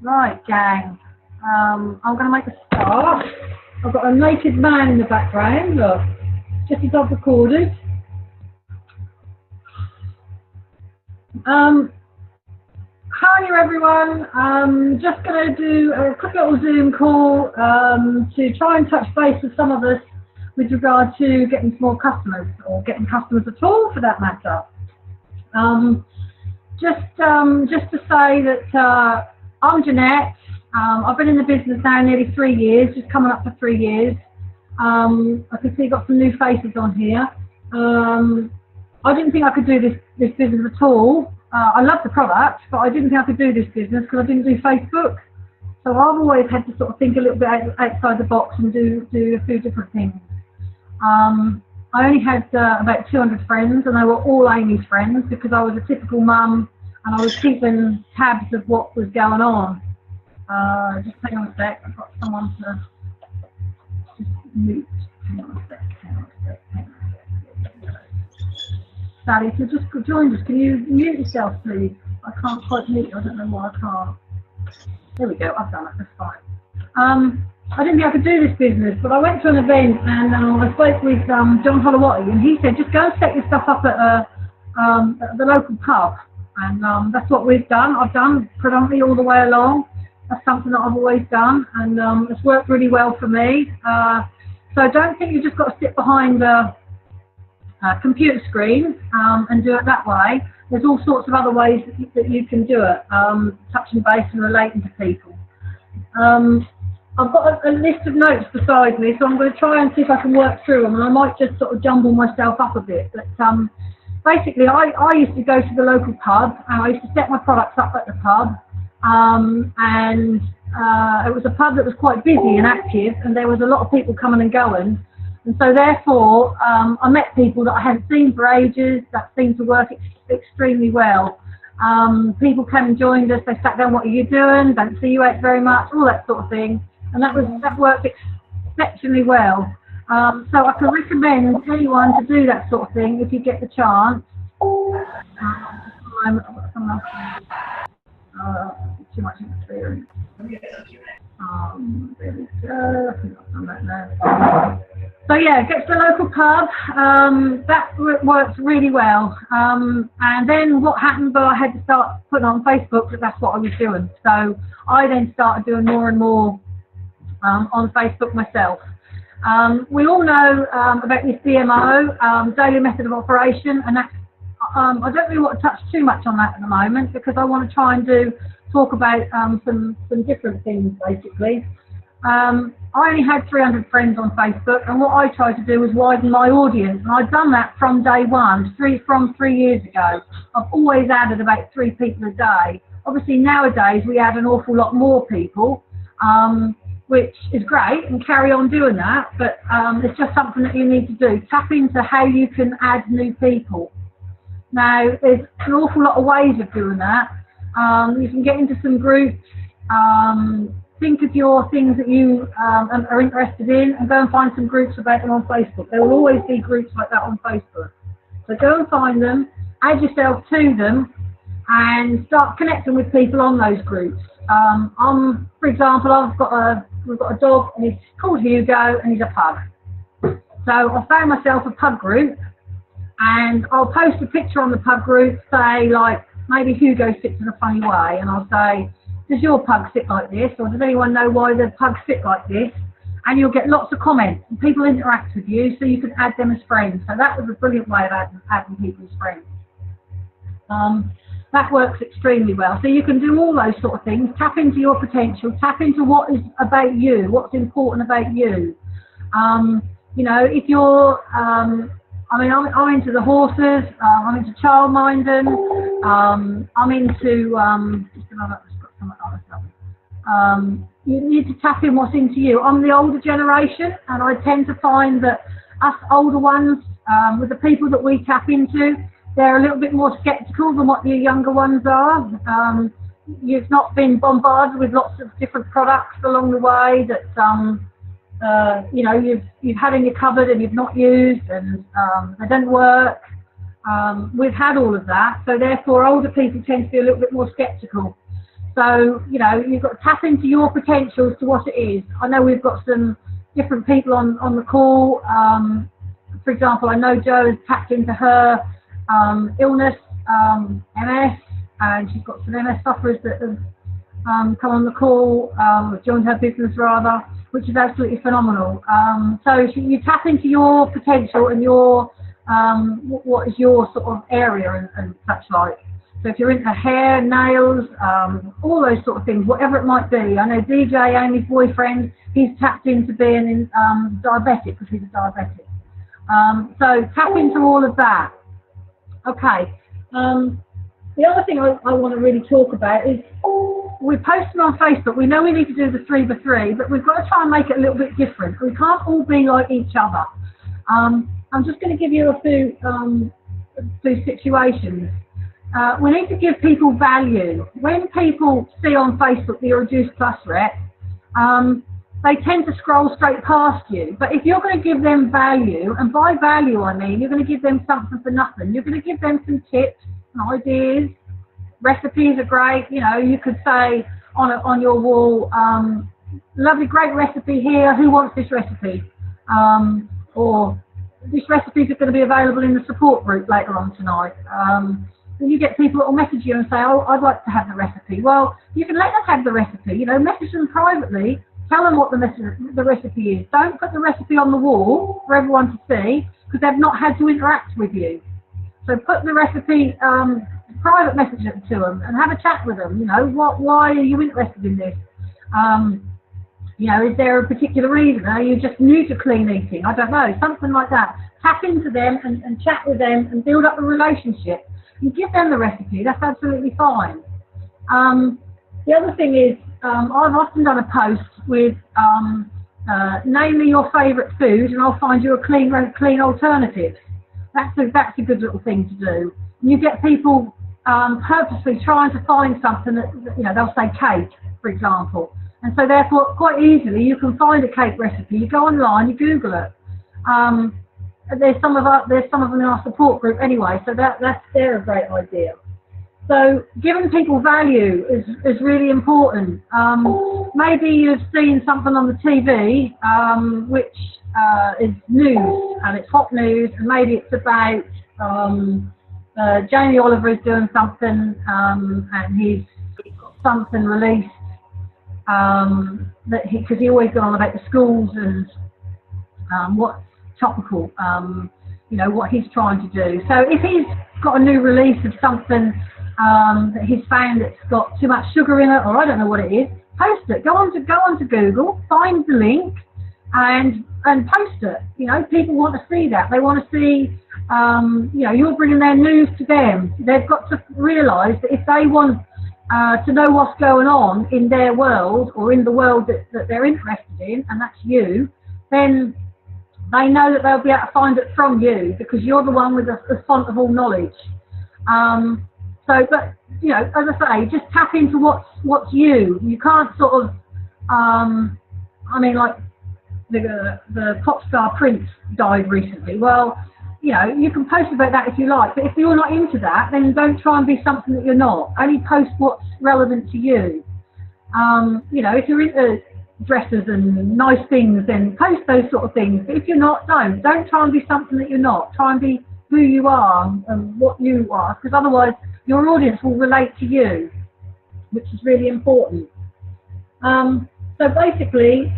Right, gang. I'm going to make a start. I've got a naked man in the background, look, just as I've recorded. Hi everyone, just going to do a quick little Zoom call to try and touch base with some of us with regard to getting some more customers, or getting customers at all for that matter. Just to say that I'm Jeanette. I've been in the business now nearly 3 years, just coming up for 3 years. I can see you've got some new faces on here. I didn't think I could do this business at all. I love the product, but I didn't think I could do this business because I didn't do Facebook. So I've always had to sort of think a little bit outside the box and do a few different things. I only had about 200 friends, and they were all Amy's friends because I was a typical mum and I was keeping tabs of what was going on. Just hang on a sec, I've got someone to just mute. Hang on a sec. Sally, if you just joined us, can you mute yourself, please? I can't quite mute you, I don't know why I can't. There we go, I've done it, that's fine. I didn't think I could do this business, but I went to an event and I spoke with John Holowati, and he said, just go and set your stuff up at the local pub. And that's what we've done. I've done predominantly all the way along. That's something that I've always done, and it's worked really well for me. So I don't think you've just got to sit behind a computer screen and do it that way. There's all sorts of other ways that you can do it, touching base and relating to people. I've got a list of notes beside me, so I'm going to try and see if I can work through them, and I might just sort of jumble myself up a bit. But basically, I used to go to the local pub, and I used to set my products up at the pub, and it was a pub that was quite busy and active, and there was a lot of people coming and going. And so therefore, I met people that I hadn't seen for ages that seemed to work extremely well. People came and joined us, they sat down, what are you doing? Don't see you out very much, all that sort of thing. And that worked exceptionally well. So I can recommend anyone to do that sort of thing if you get the chance. Too much experience. There we go. I think I've done that now. So yeah, get to the local pub. That works really well. And then what happened? But I had to start putting on Facebook because that's what I was doing. So I then started doing more and more on Facebook myself. We all know about this DMO, daily method of operation, and that's, I don't really want to touch too much on that at the moment because I want to try and talk about some different things basically. I only had 300 friends on Facebook, and what I tried to do was widen my audience, and I'd done that from day one, from 3 years ago. I've always added about 3 people a day. Obviously nowadays we add an awful lot more people, which is great, and carry on doing that, but it's just something that you need to do. Tap into how you can add new people. Now, there's an awful lot of ways of doing that. You can get into some groups, think of your things that you are interested in, and go and find some groups about them on Facebook. There will always be groups like that on Facebook. So go and find them, add yourself to them, and start connecting with people on those groups. For example, we've got a dog, and he's called Hugo, and he's a pug. So I found myself a pug group, and I'll post a picture on the pug group, say like, maybe Hugo sits in a funny way, and I'll say, does your pug sit like this, or does anyone know why the pug sit like this? And you'll get lots of comments, and people interact with you, so you can add them as friends. So that was a brilliant way of adding people as friends. That works extremely well. So you can do all those sort of things, tap into your potential, tap into what is about you, what's important about you. You know, if you're, I'm into the horses, I'm into childminding, I'm into, you need to tap in what's into you. I'm the older generation, and I tend to find that us older ones, with the people that we tap into, they're a little bit more sceptical than what the younger ones are. You've not been bombarded with lots of different products along the way that you know, you've had in your cupboard and you've not used, and they don't work. we've had all of that, so therefore older people tend to be a little bit more sceptical. So, you know, you've got to tap into your potential as to what it is. I know we've got some different people on the call. For example, I know Jo has tapped into her illness, MS, and she's got some MS sufferers that have come on the call, joined her business rather, which is absolutely phenomenal. So you tap into your potential and your what is your sort of area and such like. So if you're into hair, nails, all those sort of things, whatever it might be. I know DJ, Amy's boyfriend, he's tapped into being diabetic because he's a diabetic. So tap into all of that. Okay. The other thing I want to really talk about is we're posting on Facebook. We know we need to do the 3 by 3, but we've got to try and make it a little bit different. We can't all be like each other. I'm just going to give you a few situations. We need to give people value. When people see on Facebook that you're a Juice Plus rep, they tend to scroll straight past you. But if you're going to give them value, and by value I mean you're going to give them something for nothing. You're going to give them some tips and ideas. Recipes are great. You know, you could say on your wall, lovely, great recipe here. Who wants this recipe? Or this recipe is going to be available in the support group later on tonight. You get people that will message you and say, oh, I'd like to have the recipe. Well, you can let them have the recipe. You know, message them privately. Tell them what the recipe is. Don't put the recipe on the wall for everyone to see because they've not had to interact with you. So put the recipe, private message it to them and have a chat with them. You know, why are you interested in this? You know, is there a particular reason? Are you just new to clean eating? I don't know, something like that. Tap into them and chat with them and build up a relationship. You give them the recipe, that's absolutely fine. The other thing is, I've often done a post with name me your favourite food and I'll find you a clean alternative. That's a good little thing to do. You get people purposely trying to find something that, you know, they'll say cake, for example. And so therefore, quite easily, you can find a cake recipe. You go online, you Google it. There's some of them in our support group anyway, so they're a great idea. So giving people value is really important. Maybe you've seen something on the TV which is news, and it's hot news, and maybe it's about Jamie Oliver is doing something, and he's got something released because he always goes on about the schools and what's topical, you know, what he's trying to do. So if he's got a new release of something that he's found that's got too much sugar in it, or I don't know what it is, post it. Go on to Google, find the link, and post it. You know, people want to see that. They want to see, you know, you're bringing their news to them. They've got to realise that if they want to know what's going on in their world or in the world that they're interested in, and that's you, then they know that they'll be able to find it from you because you're the one with the font of all knowledge. But you know, as I say, just tap into what's you. You can't sort of, I mean, like the pop star Prince died recently. Well, you know, you can post about that if you like, but if you're not into that, then don't try and be something that you're not. Only post what's relevant to you. You know, if you're into dresses and nice things, then post those sort of things. But if you're not, don't try and be something that you're not. Try and be who you are and what you are, because otherwise your audience will relate to you, which is really important. So basically,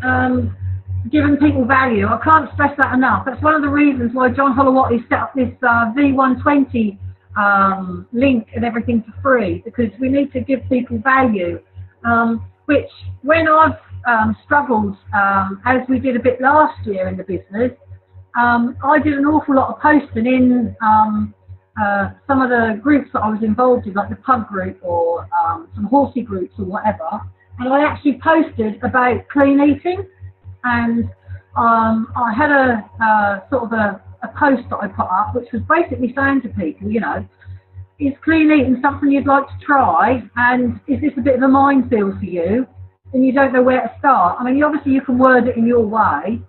giving people value, I can't stress that enough. That's one of the reasons why John Holowati set up this V120 link and everything for free, because we need to give people value, which when I've struggled, as we did a bit last year in the business, I did an awful lot of posting in some of the groups that I was involved in, like the pub group or some horsey groups or whatever, and I actually posted about clean eating, and I had a sort of a post that I put up which was basically saying to people, you know, is clean eating something you'd like to try, and is this a bit of a minefield for you and you don't know where to start? I mean, obviously you can word it in your way,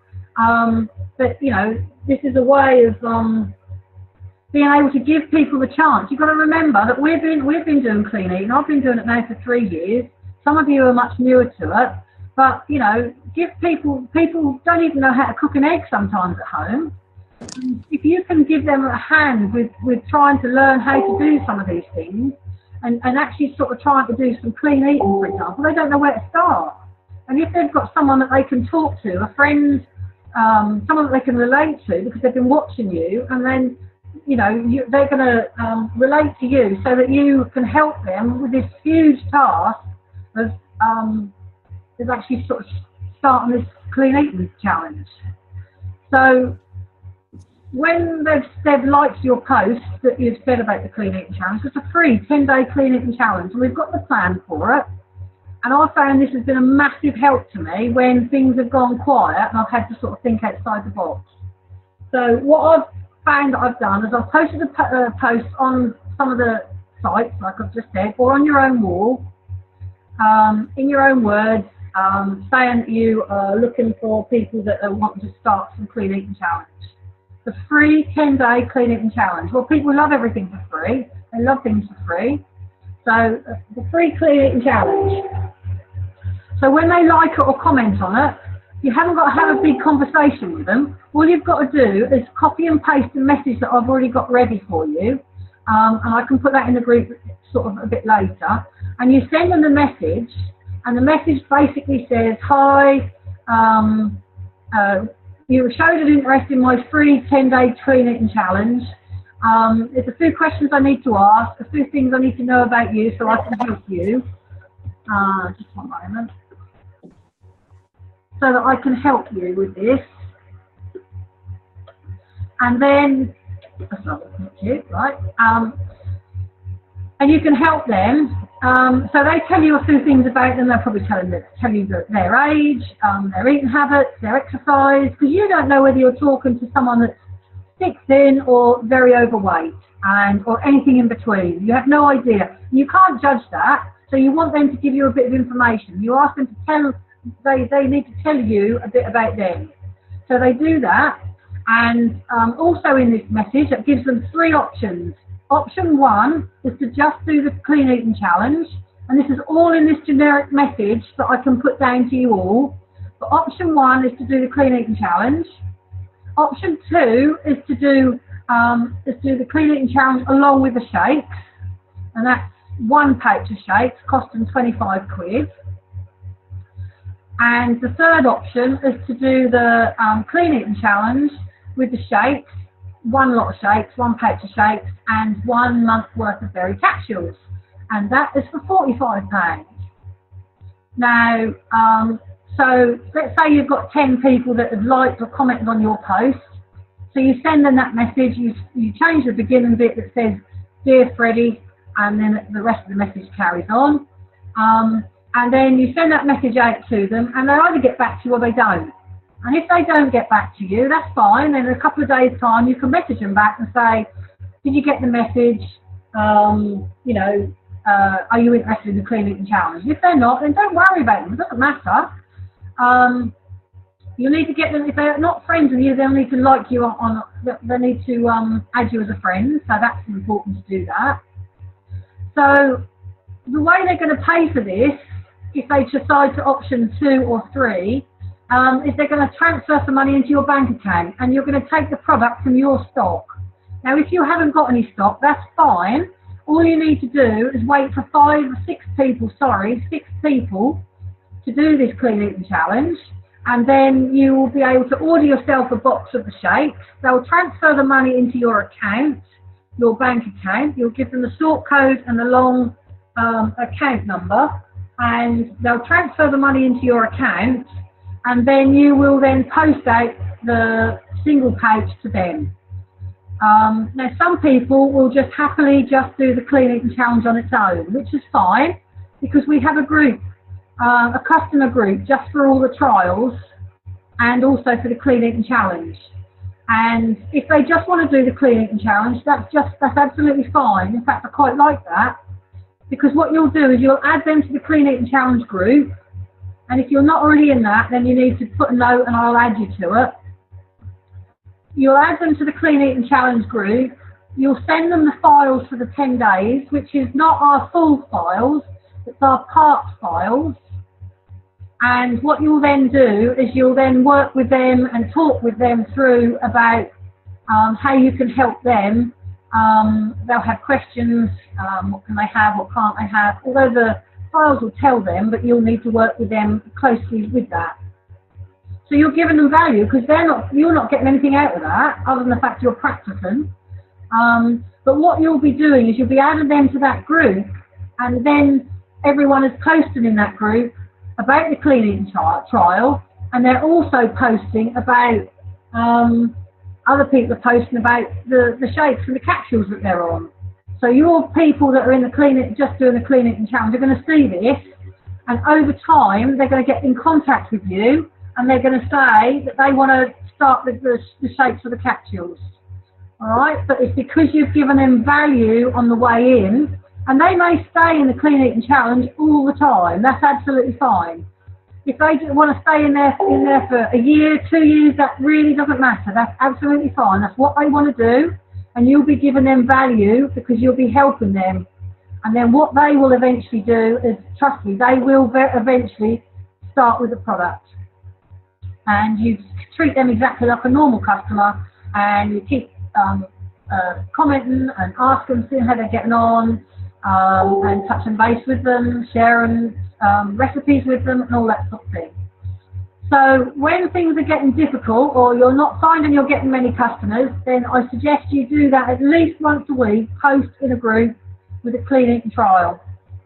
but you know, this is a way of being able to give people the chance. You've got to remember that we've been doing clean eating. I've been doing it now for 3 years. Some of you are much newer to it, but you know, give people don't even know how to cook an egg sometimes at home. And if you can give them a hand with trying to learn how to do some of these things, and actually sort of trying to do some clean eating, for example, they don't know where to start. And if they've got someone that they can talk to, a friend, someone that they can relate to because they've been watching you, and then you know they're going to relate to you so that you can help them with this huge task of actually sort of starting this clean eating challenge. So when they've liked your post that you've said about the clean eating challenge, it's a free 10-day clean eating challenge, and we've got the plan for it. And I found this has been a massive help to me when things have gone quiet and I've had to sort of think outside the box. So what I've found that I've done is I've posted a post on some of the sites, like I've just said, or on your own wall, in your own words, saying that you are looking for people that are wanting to start some clean eating challenge. The free 10-day clean eating challenge. Well, people love everything for free. They love things for free. So the free clean eating challenge. So when they like it or comment on it, you haven't got to have a big conversation with them. All you've got to do is copy and paste the message that I've already got ready for you. And I can put that in the group sort of a bit later. And you send them the message, and the message basically says, hi, you showed an interest in my free 10-day clean eating challenge. There's a few questions I need to ask, a few things I need to know about you so I can help you. Just one moment. So that I can help you with this. And then, that's not it, right? And you can help them. So they tell you a few things about them. They'll probably tell you their age, their eating habits, their exercise, because you don't know whether you're talking to someone that's thick, thin, or very overweight, or anything in between. You have no idea. You can't judge that. So you want them to give you a bit of information. You ask them to tell. They need to tell you a bit about them. So they do that. And also in this message, it gives them 3 options. Option 1 is to just do the clean eating challenge, and this is all in this generic message that I can put down to you all. But option 1 is to do the clean eating challenge. Option 2 is to do the clean eating challenge along with the shakes, and that's 1 pouch of shakes costing 25 quid. And the third option is to do the clean eating challenge with the shakes, 1 lot of shakes, 1 pouch of shakes, and 1 month's worth of berry capsules, and that is for £45. Now, so let's say you've got 10 people that have liked or commented on your post. So you send them that message. You change the beginning bit that says "Dear Freddie," and then the rest of the message carries on. And then you send that message out to them, and they either get back to you or they don't. And if they don't get back to you, that's fine. Then in a couple of days' time, you can message them back and say, did you get the message? Are you interested in the clean eating challenge? If they're not, then don't worry about them. It doesn't matter. You need to get them. If they're not friends with you, they'll need to like you they need to add you as a friend. So that's important to do that. So the way they're going to pay for this, if they decide to option 2 or 3, is they're going to transfer some money into your bank account, and you're going to take the product from your stock. Now, if you haven't got any stock, that's fine. All you need to do is wait for 6 people to do this clean eating challenge, and then you will be able to order yourself a box of the shakes. They'll transfer the money into your account, your bank account. You'll give them the sort code and the long account number, and they'll transfer the money into your account, and then you will then post out the single pouch to them. Now, some people will just happily just do the clean eating challenge on its own, which is fine, because we have a group, a customer group, just for all the trials and also for the clean eating challenge. And if they just want to do the clean eating challenge, that's absolutely fine. In fact, I quite like that, because what you'll do is you'll add them to the clean eating challenge group, and if you're not already in that, then you need to put a note and I'll add you to it. You'll add them to the clean eating challenge group, you'll send them the files for the 10 days, which is not our full files, it's our part files. And what you'll then do is you'll then work with them and talk with them through about how you can help them. They'll have questions, what can they have, what can't they have, although the files will tell them, but you'll need to work with them closely with that. So you're giving them value because you're not getting anything out of that other than the fact you're practicing. But what you'll be doing is you'll be adding them to that group, and then everyone is posting in that group about the clean eating trial, and they're also posting about, other people are posting about the shakes and the capsules that they're on. So your people that are in the just doing the clean eating challenge are going to see this, and over time they're going to get in contact with you, and they're going to say that they want to start with the shakes or the capsules. All right, but it's because you've given them value on the way in, and they may stay in the clean eating challenge all the time. That's absolutely fine. If they want to stay in there for a year, 2 years, that really doesn't matter. That's absolutely fine. That's what they want to do, and you'll be giving them value because you'll be helping them. And then what they will eventually do is, trust me, they will eventually start with the product. And you treat them exactly like a normal customer, and you keep commenting and asking, seeing how they're getting on, and touching base with them, sharing recipes with them, and all that sort of thing. So when things are getting difficult, or you're not finding you're getting many customers, then I suggest you do that at least once a week, post in a group with a clean eating trial.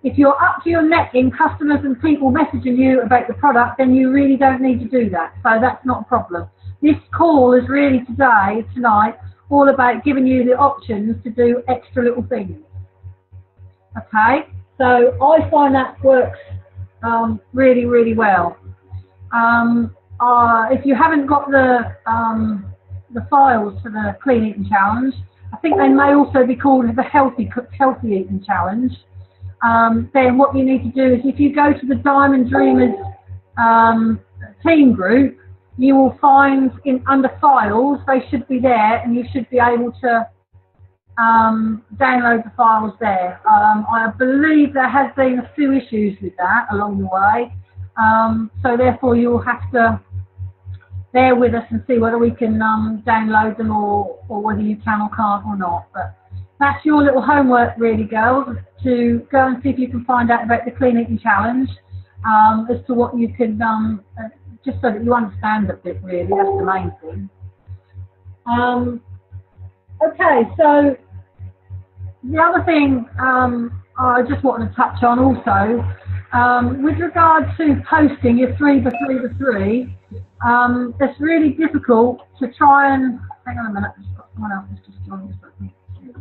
If you're up to your neck in customers and people messaging you about the product, then you really don't need to do that. So that's not a problem. This call is really tonight, all about giving you the options to do extra little things. Okay, so I find that works really, really well. If you haven't got the files for the clean eating challenge, I think they may also be called the healthy eating challenge. Then what you need to do is, if you go to the Diamond Dreamers team group, you will find under files, they should be there, and you should be able to download the files there. I believe there has been a few issues with that along the way, so therefore you will have to bear with us and see whether we can download them or whether you can or can't or not. But that's your little homework really, girls, to go and see if you can find out about the clean eating challenge, as to what you can, just so that you understand a bit really, that's the main thing. Okay, so the other thing I just wanted to touch on also, with regard to posting your 3x3x3, it's really difficult to try and, hang on a minute, I've got someone else who's just joined us. Here we go.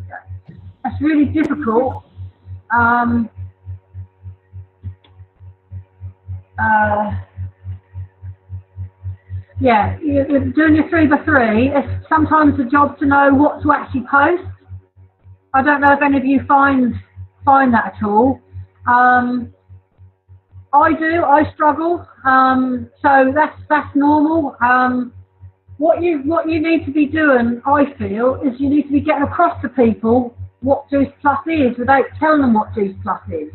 It's really difficult yeah, you're doing your 3x3. It's sometimes a job to know what to actually post. I don't know if any of you find that at all. I do. I struggle. So that's normal. What you need to be doing, I feel, is you need to be getting across to people what Juice Plus is without telling them what Juice Plus is.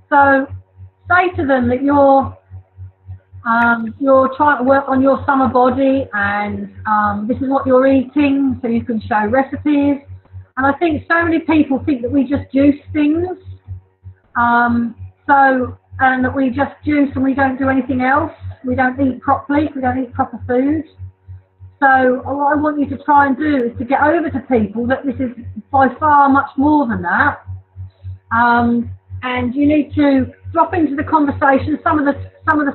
So say to them that you're trying to work on your summer body, and this is what you're eating, so you can show recipes. And I think so many people think that we just juice things, and that we just juice and we don't do anything else. We don't eat properly, we don't eat proper food. So what I want you to try and do is to get over to people that this is by far much more than that. And you need to drop into the conversation some of the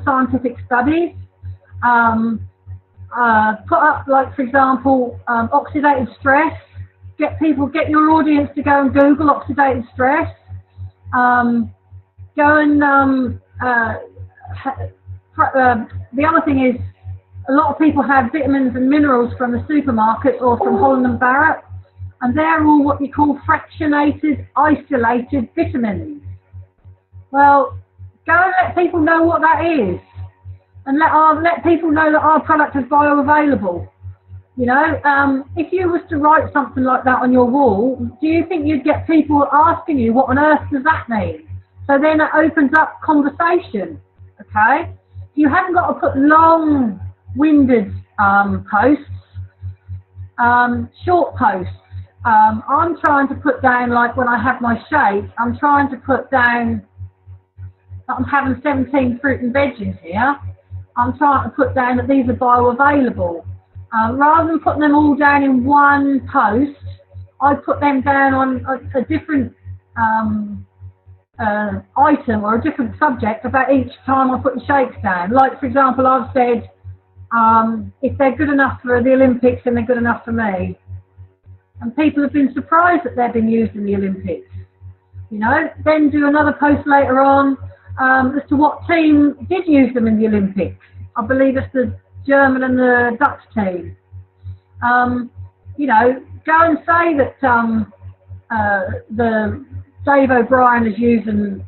scientific studies. Put up, like, for example, oxidative stress. Get your audience to go and Google oxidative stress. Go and the other thing is, a lot of people have vitamins and minerals from the supermarket or from Holland & Barrett, and they're all what you call fractionated, isolated vitamins. Well, go and let people know what that is, and let people know that our product is bioavailable. You know, if you was to write something like that on your wall, do you think you'd get people asking you, what on earth does that mean? So then it opens up conversation, okay? You haven't got to put long-winded posts, short posts. I'm trying to put down, like when I have my shake, I'm trying to put down, I'm having 17 fruit and veggies here. I'm trying to put down that these are bioavailable. Rather than putting them all down in one post, I put them down on a different item or a different subject about each time I put the shakes down. Like, for example, I've said, if they're good enough for the Olympics, then they're good enough for me. And people have been surprised that they've been used in the Olympics. You know, then do another post later on as to what team did use them in the Olympics. I believe it's the German and the Dutch team. You know, go and say that the Dave O'Brien is using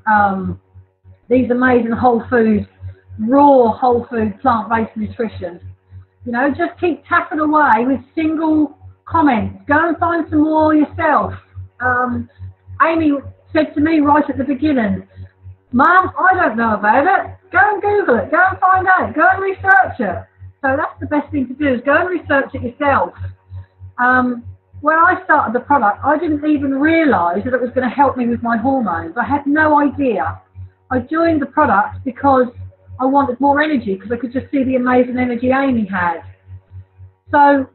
these amazing whole food, raw whole food, plant-based nutrition. You know, just keep tapping away with single comments. Go and find some more yourself. Amy said to me right at the beginning, Mum, I don't know about it. Go and Google it. Go and find out. Go and research it. So that's the best thing to do, is go and research it yourself. When I started the product, I didn't even realise that it was going to help me with my hormones. I had no idea. I joined the product because I wanted more energy, because I could just see the amazing energy Amy had. So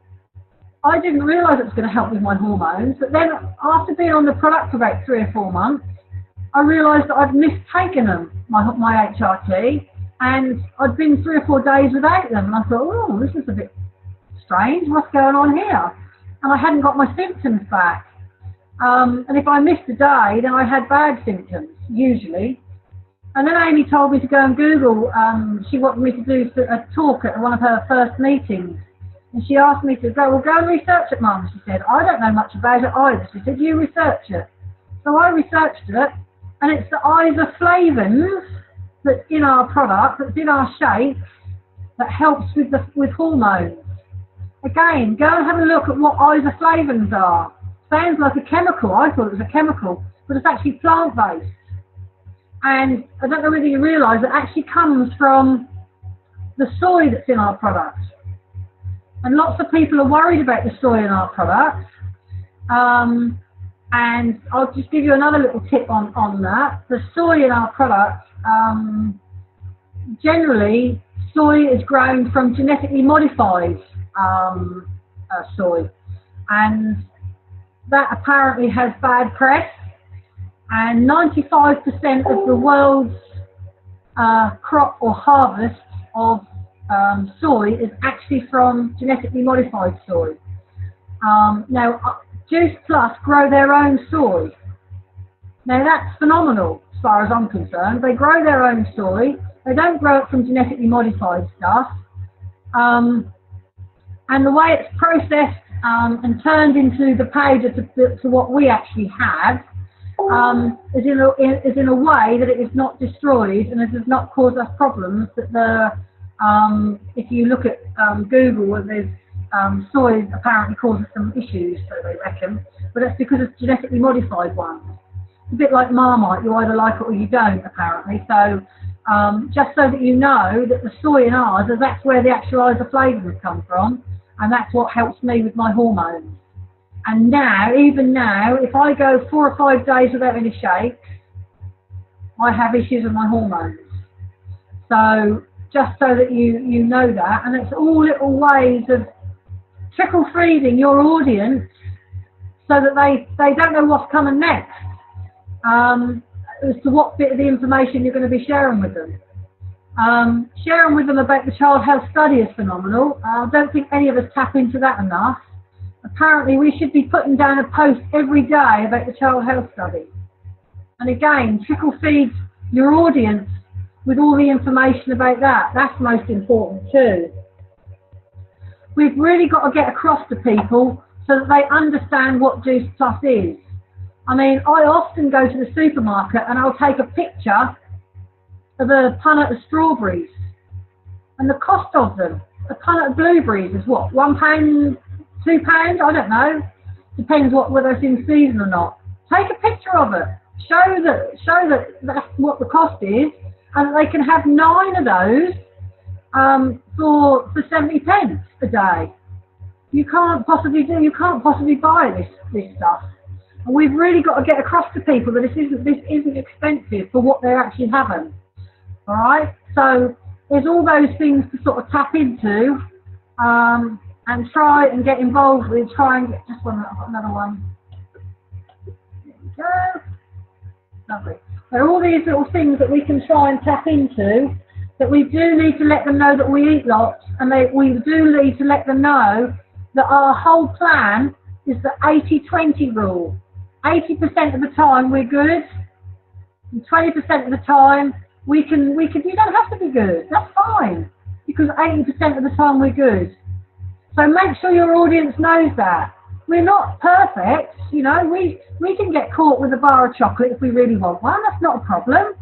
I didn't realise it was going to help with my hormones. But then after being on the product for about 3 or 4 months, I realised that I'd missed taking them, my HRT, and I'd been 3 or 4 days without them. And I thought, oh, this is a bit strange. What's going on here? And I hadn't got my symptoms back. And if I missed a day, then I had bad symptoms, usually. And then Amy told me to go and Google. She wanted me to do a talk at one of her first meetings. And she asked me to go, well, go and research it, Mum. She said, I don't know much about it either. She said, you research it. So I researched it, and it's the isoflavones that's in our product, that's in our shakes, that helps with hormones. Again, go and have a look at what isoflavones are. Sounds like a chemical. I thought it was a chemical, but it's actually plant-based. And I don't know whether you realise it actually comes from the soy that's in our product. And lots of people are worried about the soy in our product. And I'll just give you another little tip on that. The soy in our product, generally, soy is grown from genetically modified soy. And that apparently has bad press. And 95% of the world's crop or harvest of soy is actually from genetically modified soy. Now, Juice Plus grow their own soy. Now that's phenomenal as far as I'm concerned. They grow their own soy. They don't grow it from genetically modified stuff. And the way it's processed and turned into the powder to what we actually have is in a way that it is not destroyed, and it does not cause us problems. That if you look at Google, there's soy apparently causes some issues, so they reckon, but that's because it's genetically modified ones. It's a bit like Marmite, you either like it or you don't, apparently. So just so that you know that the soy in ours, that's where the actual isoflavones come from, and that's what helps me with my hormones. And now, even now, if I go 4 or 5 days without any shakes, I have issues with my hormones. So just so that you know that, and it's all little ways of trickle feeding your audience so that they don't know what's coming next, as to what bit of the information you're going to be sharing with them. Sharing with them about the Child Health Study is phenomenal. I don't think any of us tap into that enough. Apparently we should be putting down a post every day about the Child Health Study. And again, trickle feed your audience with all the information about that. That's most important too. We've really got to get across to people so that they understand what Juice Plus is. I mean, I often go to the supermarket and I'll take a picture of a punnet of strawberries and the cost of them. a ton of blueberries is what, £1, £2? I don't know. Depends whether it's in season or not. Take a picture of it. Show that that's what the cost is, and they can have 9 of those for 70p a day. You can't possibly buy this stuff. And we've really got to get across to people that this isn't expensive for what they're actually having. All right. So there's all those things to sort of tap into, and try and get involved with. Try and get just one. I've got another one. There we go. Lovely. There are all these little things that we can try and tap into. That we do need to let them know that we eat lots, and we do need to let them know that our whole plan is the 80-20 rule. 80% of the time we're good, and 20% of the time we can. You don't have to be good. That's fine, because 80% of the time we're good. So make sure your audience knows that. We're not perfect, you know. We can get caught with a bar of chocolate if we really want one. That's not a problem.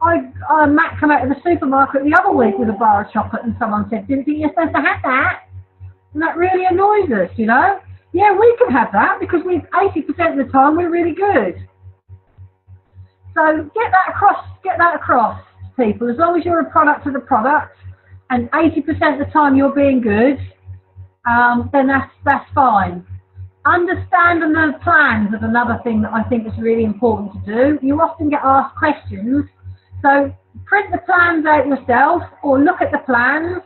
Matt came out of the supermarket the other week with a bar of chocolate, and someone said, "Didn't think you're supposed to have that?" And that really annoys us, you know. Yeah, we can have that because 80% of the time we're really good. So get that across to people. As long as you're a product of the product, and 80% of the time you're being good, then that's fine. Understanding the plans is another thing that I think is really important to do. You often get asked questions, so print the plans out yourself or look at the plans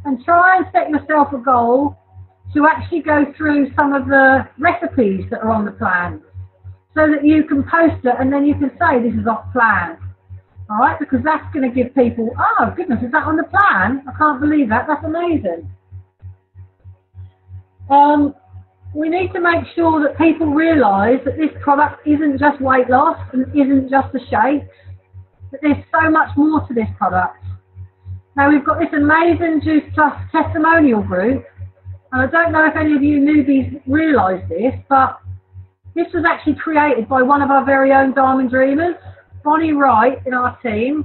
and try and set yourself a goal to actually go through some of the recipes that are on the plans so that you can post it and then you can say this is off plan. All right, because that's going to give people, oh goodness, is that on the plan? I can't believe that. That's amazing. We need to make sure that people realise that this product isn't just weight loss and isn't just a shake, that there's so much more to this product. Now we've got this amazing Juice Plus testimonial group, and I don't know if any of you newbies realise this, but this was actually created by one of our very own Diamond Dreamers, Bonnie Wright in our team.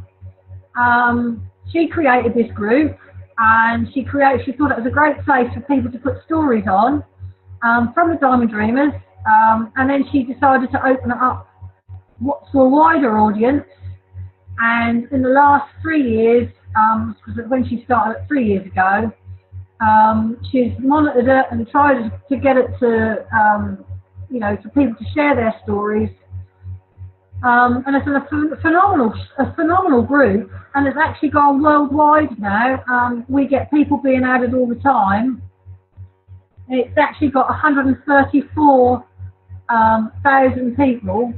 She created this group, and she thought it was a great place for people to put stories on from the Diamond Dreamers, and then she decided to open it up to a wider audience. And in the last 3 years, when she started 3 years ago, she's monitored it and tried to get it to, for people to share their stories. And it's a phenomenal group, and it's actually gone worldwide now. We get people being added all the time. It's actually got 134,000 people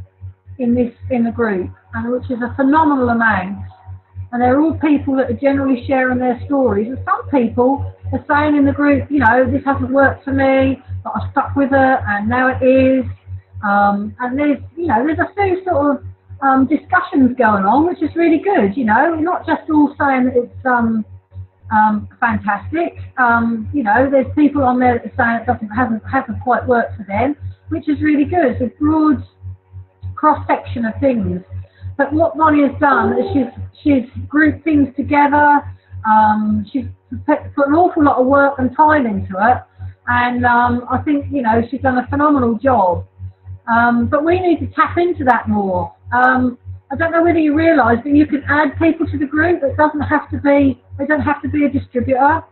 in the group, and which is a phenomenal amount. And they're all people that are generally sharing their stories. And some people are saying in the group, this hasn't worked for me, but I stuck with it, and now it is. And there's a few sort of discussions going on, which is really good. We're not just all saying that it's fantastic. There's people on there that are saying it hasn't quite worked for them, which is really good. It's a broad cross-section of things. But what Bonnie has done is she's grouped things together. She's put an awful lot of work and time into it, and I think she's done a phenomenal job. But we need to tap into that more. I don't know whether you realise, but you can add people to the group. They don't have to be a distributor.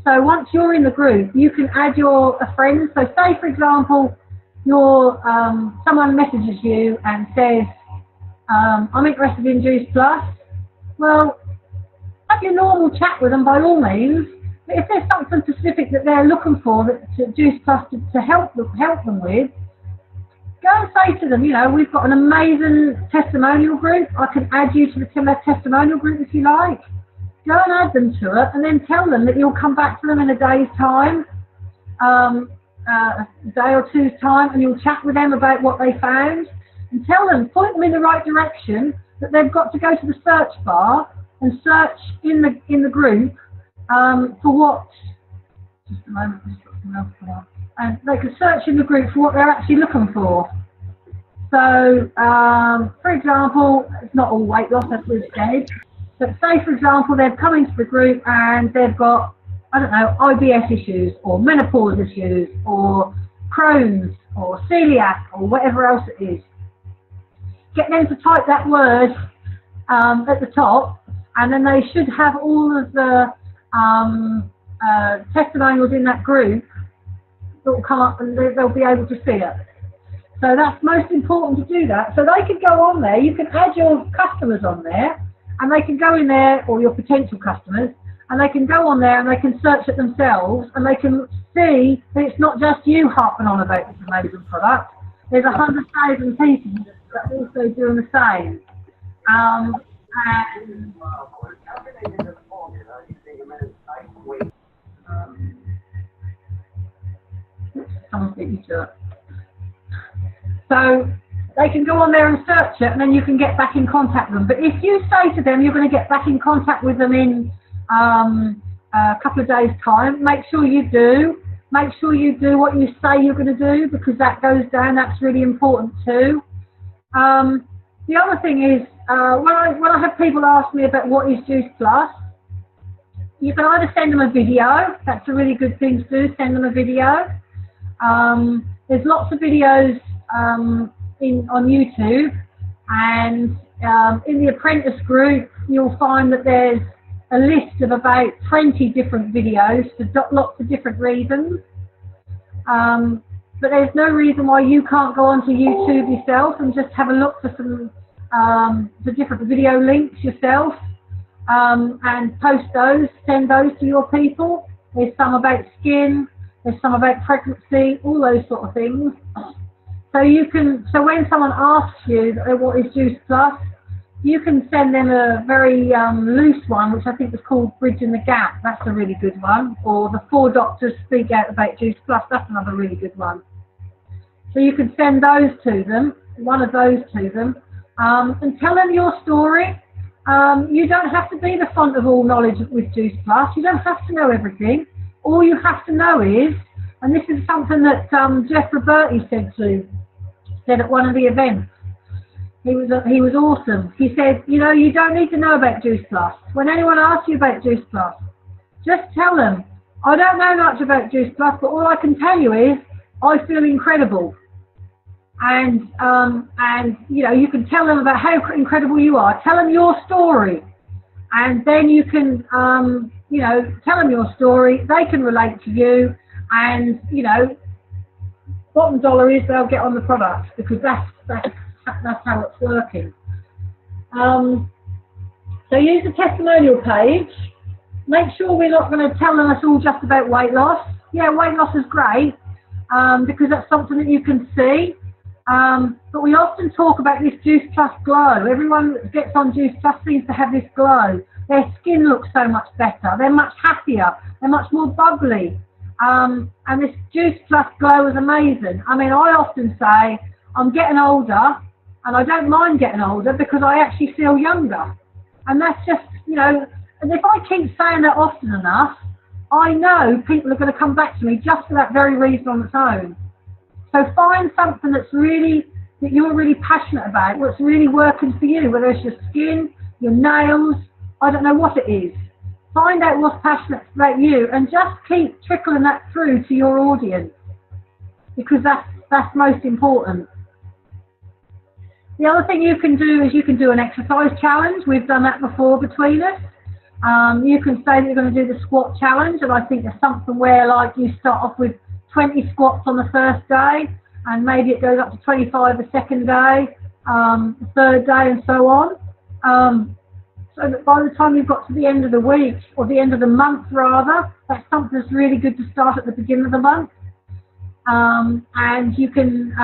So once you're in the group, you can add a friend. So say, for example, someone messages you and says, I'm interested in Juice Plus. Well, have your normal chat with them by all means. But if there's something specific that they're looking for that Juice Plus to help them with, go and say to them, we've got an amazing testimonial group. I can add you to the testimonial group if you like. Go and add them to it, and then tell them that you'll come back to them in a day's time, a day or two's time, and you'll chat with them about what they found. And point them in the right direction, that they've got to go to the search bar and search in the group for what. Just a moment. And they can search in the group for what they're actually looking for. So, for example, it's not all weight loss, as we've said, but say, for example, they've come into the group and they've got I don't know, IBS issues or menopause issues or Crohn's or celiac or whatever else it is. Get them to type that word at the top, and then they should have all of the testimonials in that group that will come up, and they'll be able to see it. So that's most important to do that. So they can go on there, you can add your customers on there, and they can go in there, or your potential customers, and they can go on there and they can search it themselves, and they can see that it's not just you harping on about this amazing product. There's 100,000 people that are also doing the same. And someone's beating you to it. So they can go on there and search it, and then you can get back in contact with them. But if you say to them you're going to get back in contact with them in a couple of days' time, make sure you do. Make sure you do what you say you're going to do, because that goes down. That's really important too. The other thing is, when I have people ask me about what is Juice Plus, you can either send them a video. That's a really good thing to do, send them a video. There's lots of videos on YouTube, and in the apprentice group you'll find that there's a list of about 20 different videos for lots of different reasons. But there's no reason why you can't go onto YouTube yourself and just have a look for some the different video links yourself, and post those, send those to your people. There's some about skin, there's some about pregnancy, all those sort of things. So you can, so when someone asks you what is Juice Plus, you can send them a very loose one, which I think is called Bridging the Gap. That's a really good one. Or the 4 Doctors Speak Out About Juice Plus. That's another really good one. So you can send those to them, one of those to them, and tell them your story. You don't have to be the font of all knowledge with Juice Plus. You don't have to know everything. All you have to know is, and this is something that Jeff Roberti said at one of the events. He was awesome. He said, you know, you don't need to know about Juice Plus. When anyone asks you about Juice Plus, just tell them, I don't know much about Juice Plus, but all I can tell you is I feel incredible. And you know, you can tell them about how incredible you are. Tell them your story, and then you can you know, tell them your story. They can relate to you, and you know, bottom dollar is they'll get on the product, because that's how it's working. So use the testimonial page. Make sure we're not going to tell them it's all just about weight loss. Yeah, weight loss is great, because that's something that you can see. But we often talk about this Juice Plus glow. Everyone that gets on Juice Plus seems to have this glow. Their skin looks so much better. They're much happier. They're much more bubbly. And this Juice Plus glow is amazing. I mean, I often say I'm getting older, and I don't mind getting older because I actually feel younger. And that's just, you know, and if I keep saying that often enough, I know people are going to come back to me just for that very reason on its own. So find something that you're really passionate about, what's really working for you, whether it's your skin, your nails, I don't know what it is. Find out what's passionate about you, and just keep trickling that through to your audience, because that's most important. The other thing you can do is you can do an exercise challenge. We've done that before between us. You can say that you're going to do the squat challenge, and I think there's something where, like, you start off with 20 squats on the first day, and maybe it goes up to 25 the second day, the third day, and so on. So that by the time you've got to the end of the week, or the end of the month rather, that's something that's really good to start at the beginning of the month. And you can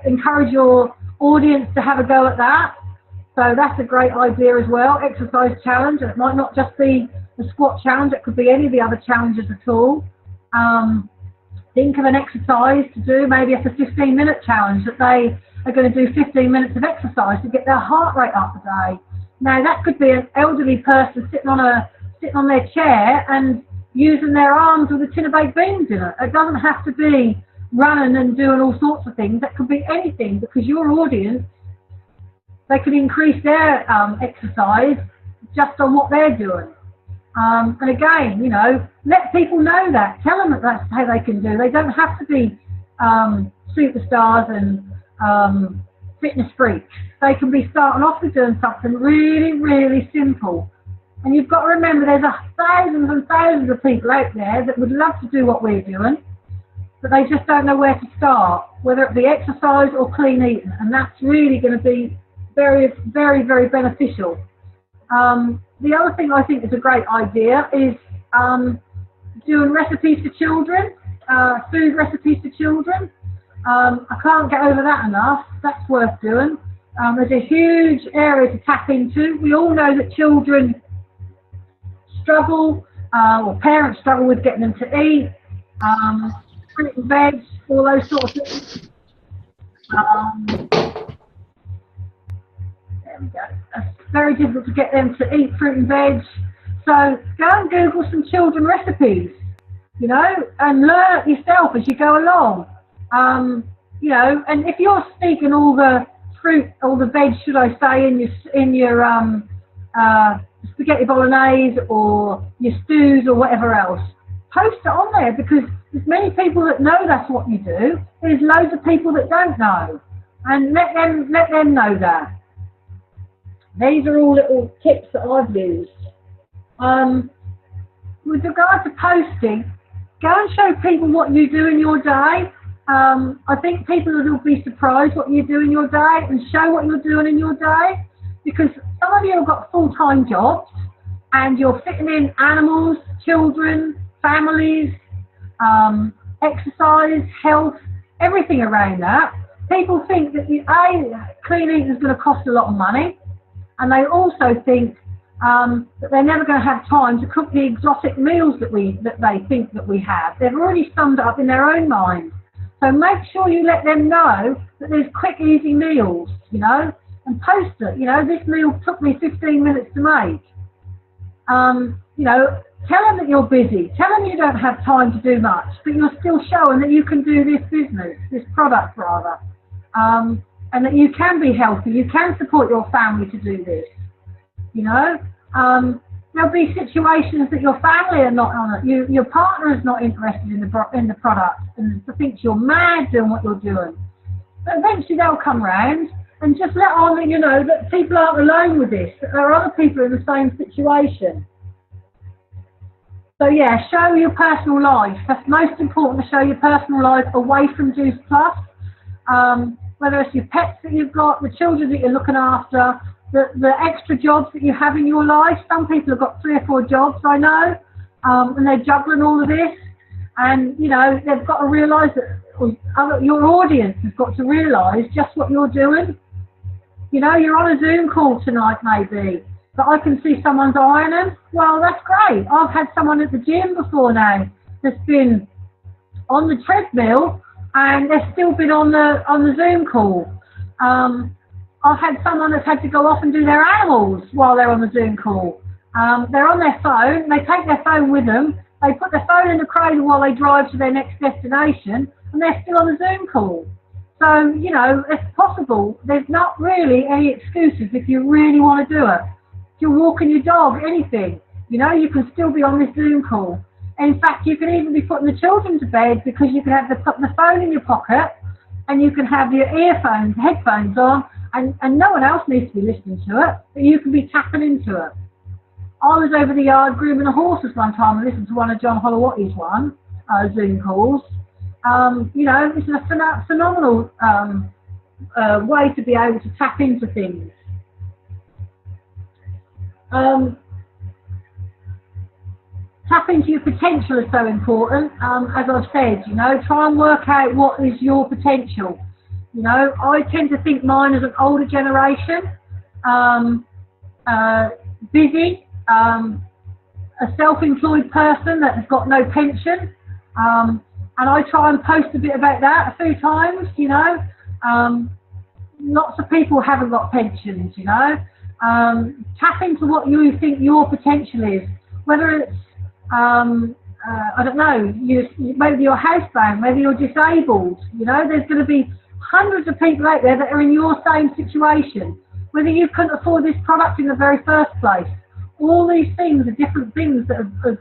encourage your audience to have a go at that. So that's a great idea as well. Exercise challenge. It might not just be the squat challenge, it could be any of the other challenges at all. Think of an exercise to do. Maybe it's a 15-minute challenge that they are going to do 15 minutes of exercise to get their heart rate up a day. Now that could be an elderly person sitting on their chair and using their arms with a tin of baked beans in it. It doesn't have to be running and doing all sorts of things. That could be anything, because your audience, they could increase their exercise just on what they're doing. And again, you know, let people know that. Tell them that that's how they can do. They don't have to be superstars and fitness freaks. They can be starting off with doing something really, really simple. And you've got to remember there's thousands and thousands of people out there that would love to do what we're doing, but they just don't know where to start, whether it be exercise or clean eating. And that's really going to be very, very, very beneficial. The other thing I think is a great idea is doing recipes for children, food recipes for children. I can't get over that enough. That's worth doing. There's a huge area to tap into. We all know that children struggle, or parents struggle with getting them to eat, fruit and veg, all those sort of things. There we go. It's very difficult to get them to eat fruit and veg. So go and Google some children recipes, you know, and learn it yourself as you go along. You know, and if you're sneaking all the fruit, all the veg, should I say, in your spaghetti bolognese or your stews or whatever else, post it on there, because there's many people that know that's what you do. There's loads of people that don't know, and let them know that. These are all little tips that I've used. With regard to posting, go and show people what you do in your day. I think people will be surprised what you do in your day, and show what you're doing in your day, because some of you have got full-time jobs and you're fitting in animals, children, families, exercise, health, everything around that. People think that clean eating is going to cost a lot of money, and they also think that they're never going to have time to cook the exotic meals that they think that we have. They've already summed it up in their own mind. So make sure you let them know that there's quick, easy meals, you know, and post it. You know, this meal took me 15 minutes to make. You know, tell them that you're busy. Tell them you don't have time to do much, but you're still showing that you can do this business, this product rather, and that you can be healthy. You can support your family to do this, you know. There'll be situations that your family are not on it. Your partner is not interested in the product and thinks you're mad doing what you're doing. But eventually they'll come round, and just let on that you know that people aren't alone with this. That there are other people in the same situation. So yeah, show your personal life. That's most important, to show your personal life away from Juice Plus. Whether it's your pets that you've got, the children that you're looking after, the extra jobs that you have in your life. Some people have got 3 or 4 jobs, I know, and they're juggling all of this. And, you know, they've got to realise that your audience has got to realise just what you're doing. You know, you're on a Zoom call tonight maybe, but I can see someone's ironing. Well, that's great. I've had someone at the gym before now that's been on the treadmill and they've still been on the Zoom call. I've had someone that's had to go off and do their animals while they're on the Zoom call. They're on their phone, they take their phone with them, they put their phone in the cradle while they drive to their next destination, and they're still on the Zoom call. So, you know, it's possible. There's not really any excuses if you really want to do it. If you're walking your dog, anything, you know, you can still be on this Zoom call. And in fact, you can even be putting the children to bed, because you can have the phone in your pocket, and you can have your earphones, headphones on, and no one else needs to be listening to it, but you can be tapping into it. I was over the yard grooming the horses one time and listened to one of John Holowatti's Zoom calls. You know, this is a phenomenal way to be able to tap into things. Tap into your potential is so important. As I've said, you know, try and work out what is your potential. You know, I tend to think mine is an older generation, busy, a self-employed person that has got no pension, and I try and post a bit about that a few times, you know. Lots of people haven't got pensions, you know. Tap into what you think your potential is, whether it's, I don't know, maybe you're housebound, maybe you're disabled, you know. There's going to be hundreds of people out there that are in your same situation, whether you couldn't afford this product in the very first place, All these things are different things that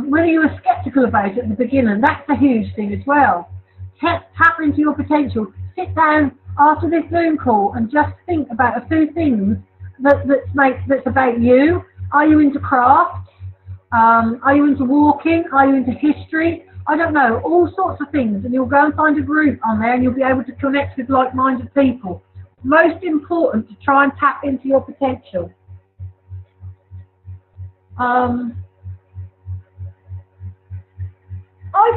whether you were skeptical about it at the beginning, that's a huge thing as well. Tap into your potential. Sit down after this Zoom call and just think about a few things that's about you. Are you into crafts? Are you into walking? Are you into history? I don't know, all sorts of things, and you'll go and find a group on there and you'll be able to connect with like-minded people. Most important to try and tap into your potential. I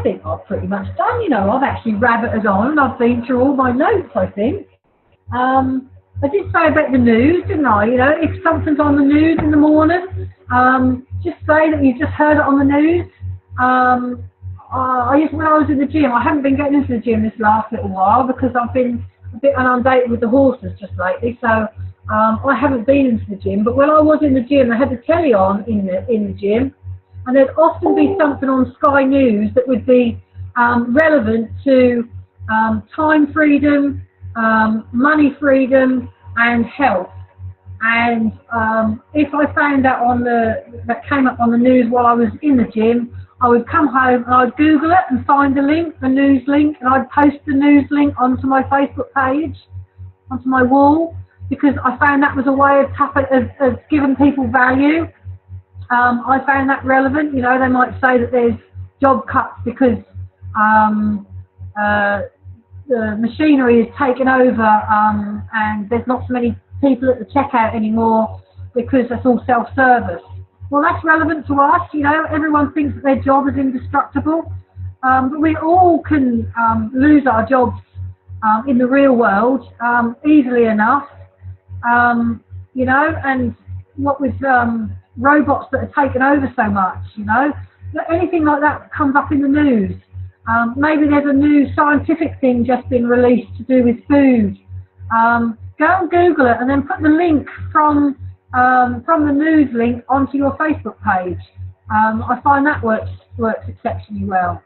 think I've pretty much done, you know, I've actually rabbited on and I've been through all my notes, I think. I did say about the news, didn't I? You know, if something's on the news in the morning, just say that you just heard it on the news. When I was in the gym, I haven't been getting into the gym this last little while because I've been a bit inundated with the horses just lately, so I haven't been into the gym. But when I was in the gym, I had the telly on in the gym, and there'd often be something on Sky News that would be relevant to time freedom, money freedom, and health. And if I found that came up on the news while I was in the gym, I would come home and I'd Google it and find the news link, and I'd post the news link onto my Facebook page, onto my wall, because I found that was a way of giving people value. I found that relevant. You know, they might say that there's job cuts because the machinery is taken over and there's not so many people at the checkout anymore because that's all self-service. Well, that's relevant to us. You know, everyone thinks that their job is indestructible, but we all can lose our jobs in the real world easily enough. You know, and what with robots that are taken over so much, you know, anything like that comes up in the news. Maybe there's a new scientific thing just been released to do with food. Go and Google it and then put the link from the news link onto your Facebook page. I find that works exceptionally well.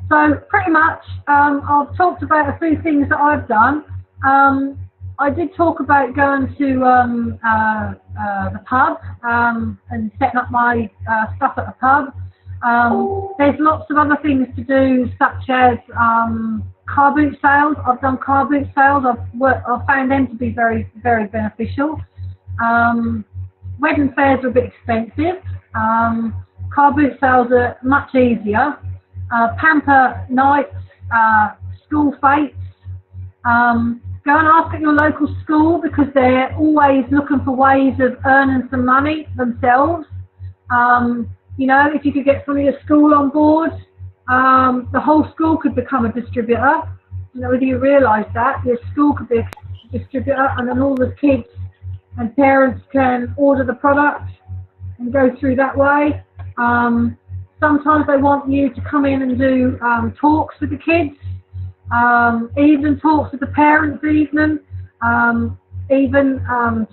So pretty much I've talked about a few things that I've done. I did talk about going to the pub and setting up my stuff at the pub. There's lots of other things to do, such as car boot sales. I've done car boot sales. I've found them to be very, very beneficial. Wedding fairs are a bit expensive. Car boot sales are much easier. Pamper nights, school fetes. Go and ask at your local school, because they're always looking for ways of earning some money themselves. You know, if you could get some of your school on board, the whole school could become a distributor. You know, whether you realise that, your school could be a distributor, and then all the kids and parents can order the product and go through that way. Sometimes they want you to come in and do talks with the kids, evening talks with the parents even,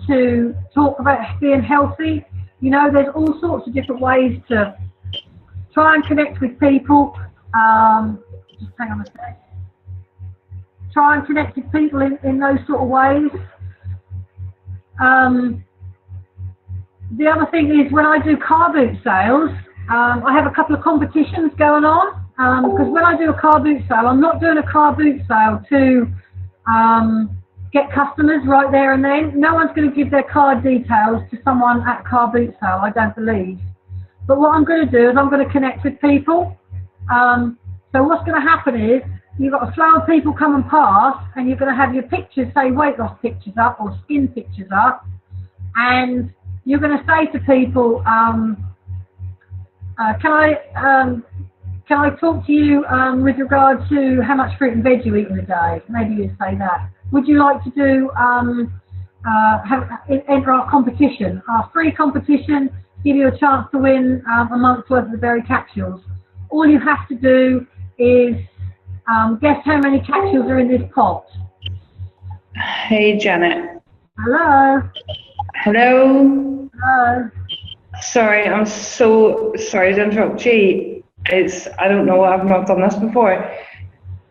to talk about being healthy. You know, there's all sorts of different ways to try and connect with people. Just hang on a sec. Try and connect with people in those sort of ways. The other thing is, when I do car boot sales, I have a couple of competitions going on, because when I do a car boot sale, I'm not doing a car boot sale to get customers right there and then. No one's going to give their card details to someone at a car boot sale, I don't believe. But what I'm going to do is I'm going to connect with people. So what's going to happen is, you've got a flow of people coming past, and you're going to have your pictures, say weight loss pictures up or skin pictures up, and you're going to say to people, can I talk to you with regard to how much fruit and veg you eat in a day? Maybe you'd say that. Would you like to do enter our competition, our free competition, give you a chance to win a month's worth of the berry capsules? All you have to do is guess how many capsules are in this pot. Hey, Janet. Hello. Hello. Hello. Sorry, I'm so sorry to interrupt you. I don't know, I've not done this before.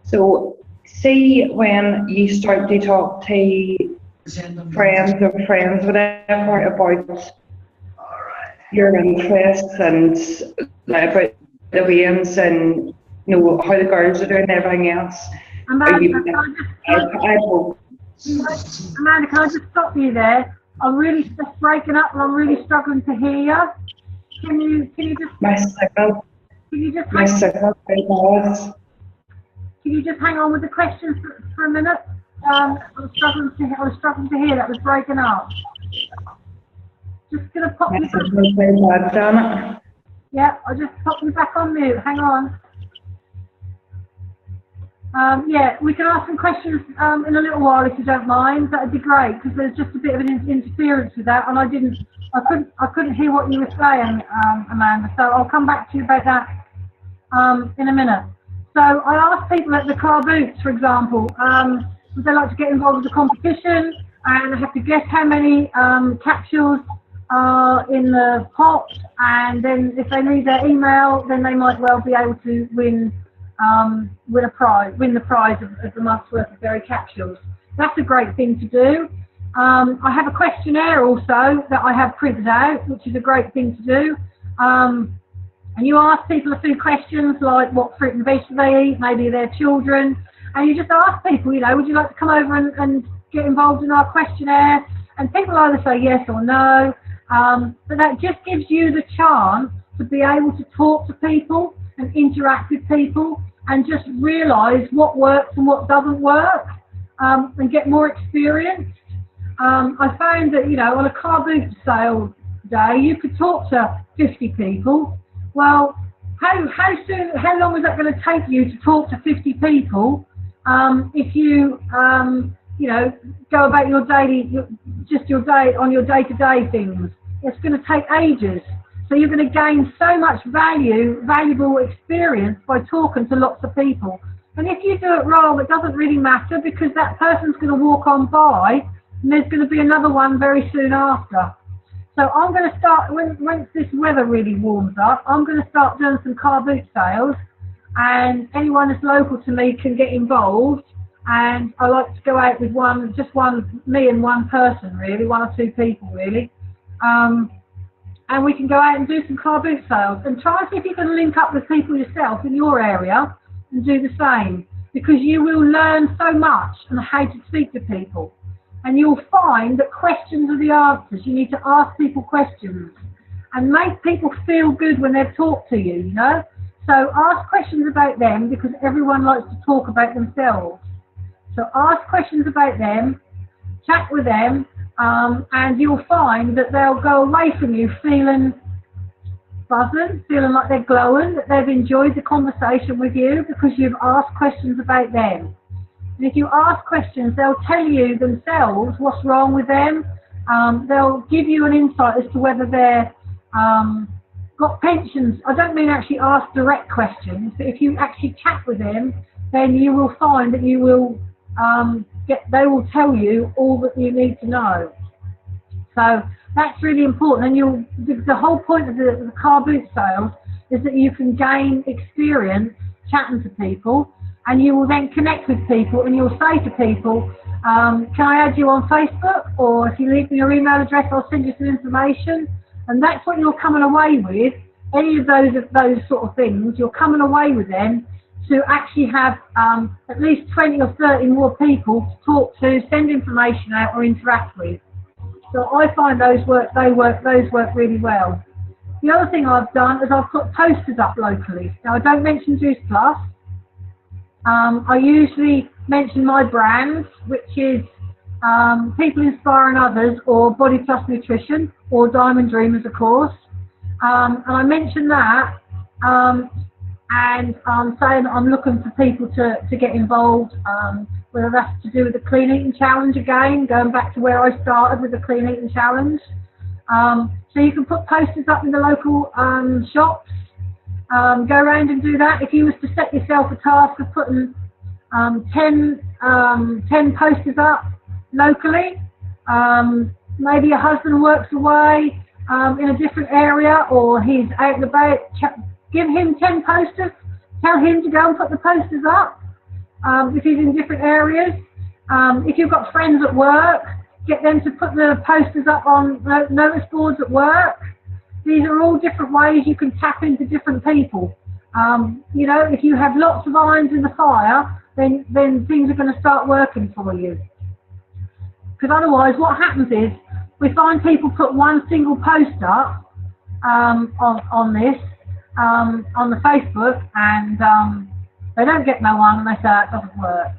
So, see when you start to talk to friends, whatever, about your interests and like about the weigh-ins and you know how the girls are doing and everything else. Are Amanda, you, can I hope. Amanda, can I just stop you there? I'm really just breaking up and I'm really struggling to hear you. Can you just My signal, can you just my hang, signal very bad. can you just hang on with the questions for a minute? I was struggling to hear. That was breaking up. Just gonna pop My you. signal very bad, Janet. Yeah, I'll just pop you back on mute. Hang on. Yeah, we can ask some questions in a little while if you don't mind. That'd be great because there's just a bit of an interference with that, and I couldn't hear what you were saying, Amanda. So I'll come back to you about that in a minute. So I asked people at the car boots, for example, would they like to get involved with the competition, and I have to guess how many capsules are in the pot, and then if they leave their email, then they might well be able to win the prize of the month's worth of berry capsules. That's a great thing to do. I have a questionnaire also that I have printed out, which is a great thing to do. And you ask people a few questions like what fruit and vegetables they eat, maybe their children, and you just ask people, you know, would you like to come over and get involved in our questionnaire? And people either say yes or no, but that just gives you the chance to be able to talk to people and interact with people and just realise what works and what doesn't work, and get more experience. I found that, you know, on a car boot sale day, you could talk to 50 people. Well, how long is that going to take you to talk to 50 people if you, you know, go about your day-to-day things? It's going to take ages. So you're going to gain so much valuable experience by talking to lots of people. And if you do it wrong, it doesn't really matter because that person's going to walk on by and there's going to be another one very soon after. So I'm going to start, once this weather really warms up, I'm going to start doing some car boot sales, and anyone that's local to me can get involved. And I like to go out with me and one person really, one or two people really. And we can go out and do some car boot sales and try and see if you can link up with people yourself in your area and do the same, because you will learn so much on how to speak to people. And you'll find that questions are the answers. You need to ask people questions and make people feel good when they've talked to you, you know? So ask questions about them because everyone likes to talk about themselves. So ask questions about them, chat with them, and you'll find that they'll go away from you feeling buzzing, feeling like they're glowing, that they've enjoyed the conversation with you because you've asked questions about them. And if you ask questions, they'll tell you themselves what's wrong with them. They'll give you an insight as to whether they're got pensions. I don't mean actually ask direct questions, but if you actually chat with them, then you will find that you will they will tell you all that you need to know. So that's really important. And the whole point of the car boot sales is that you can gain experience chatting to people, and you will then connect with people, and you'll say to people, can I add you on Facebook? Or if you leave me your email address, I'll send you some information. And that's what you're coming away with. Any of those sort of things, you're coming away with them to actually have at least 20 or 30 more people to talk to, send information out, or interact with. So I find those work really well. The other thing I've done is I've put posters up locally. Now I don't mention Juice Plus. I usually mention my brands, which is People Inspiring Others, or Body Plus Nutrition, or Diamond Dreamers, of course. And I mention that, and I'm saying that I'm looking for people to get involved, whether that's to do with the Clean Eating Challenge again, going back to where I started with the Clean Eating Challenge. So you can put posters up in the local shops. Go around and do that. If you was to set yourself a task of putting 10 posters up locally, maybe your husband works away in a different area, or he's out and about, give him 10 posters, tell him to go and put the posters up if he's in different areas. If you've got friends at work, get them to put the posters up on notice boards at work. these are all different ways you can tap into different people. You know, if you have lots of irons in the fire, then things are going to start working for you. Because otherwise, what happens is we find people put one single post up on this on the Facebook, and they don't get no one, and they say it doesn't work,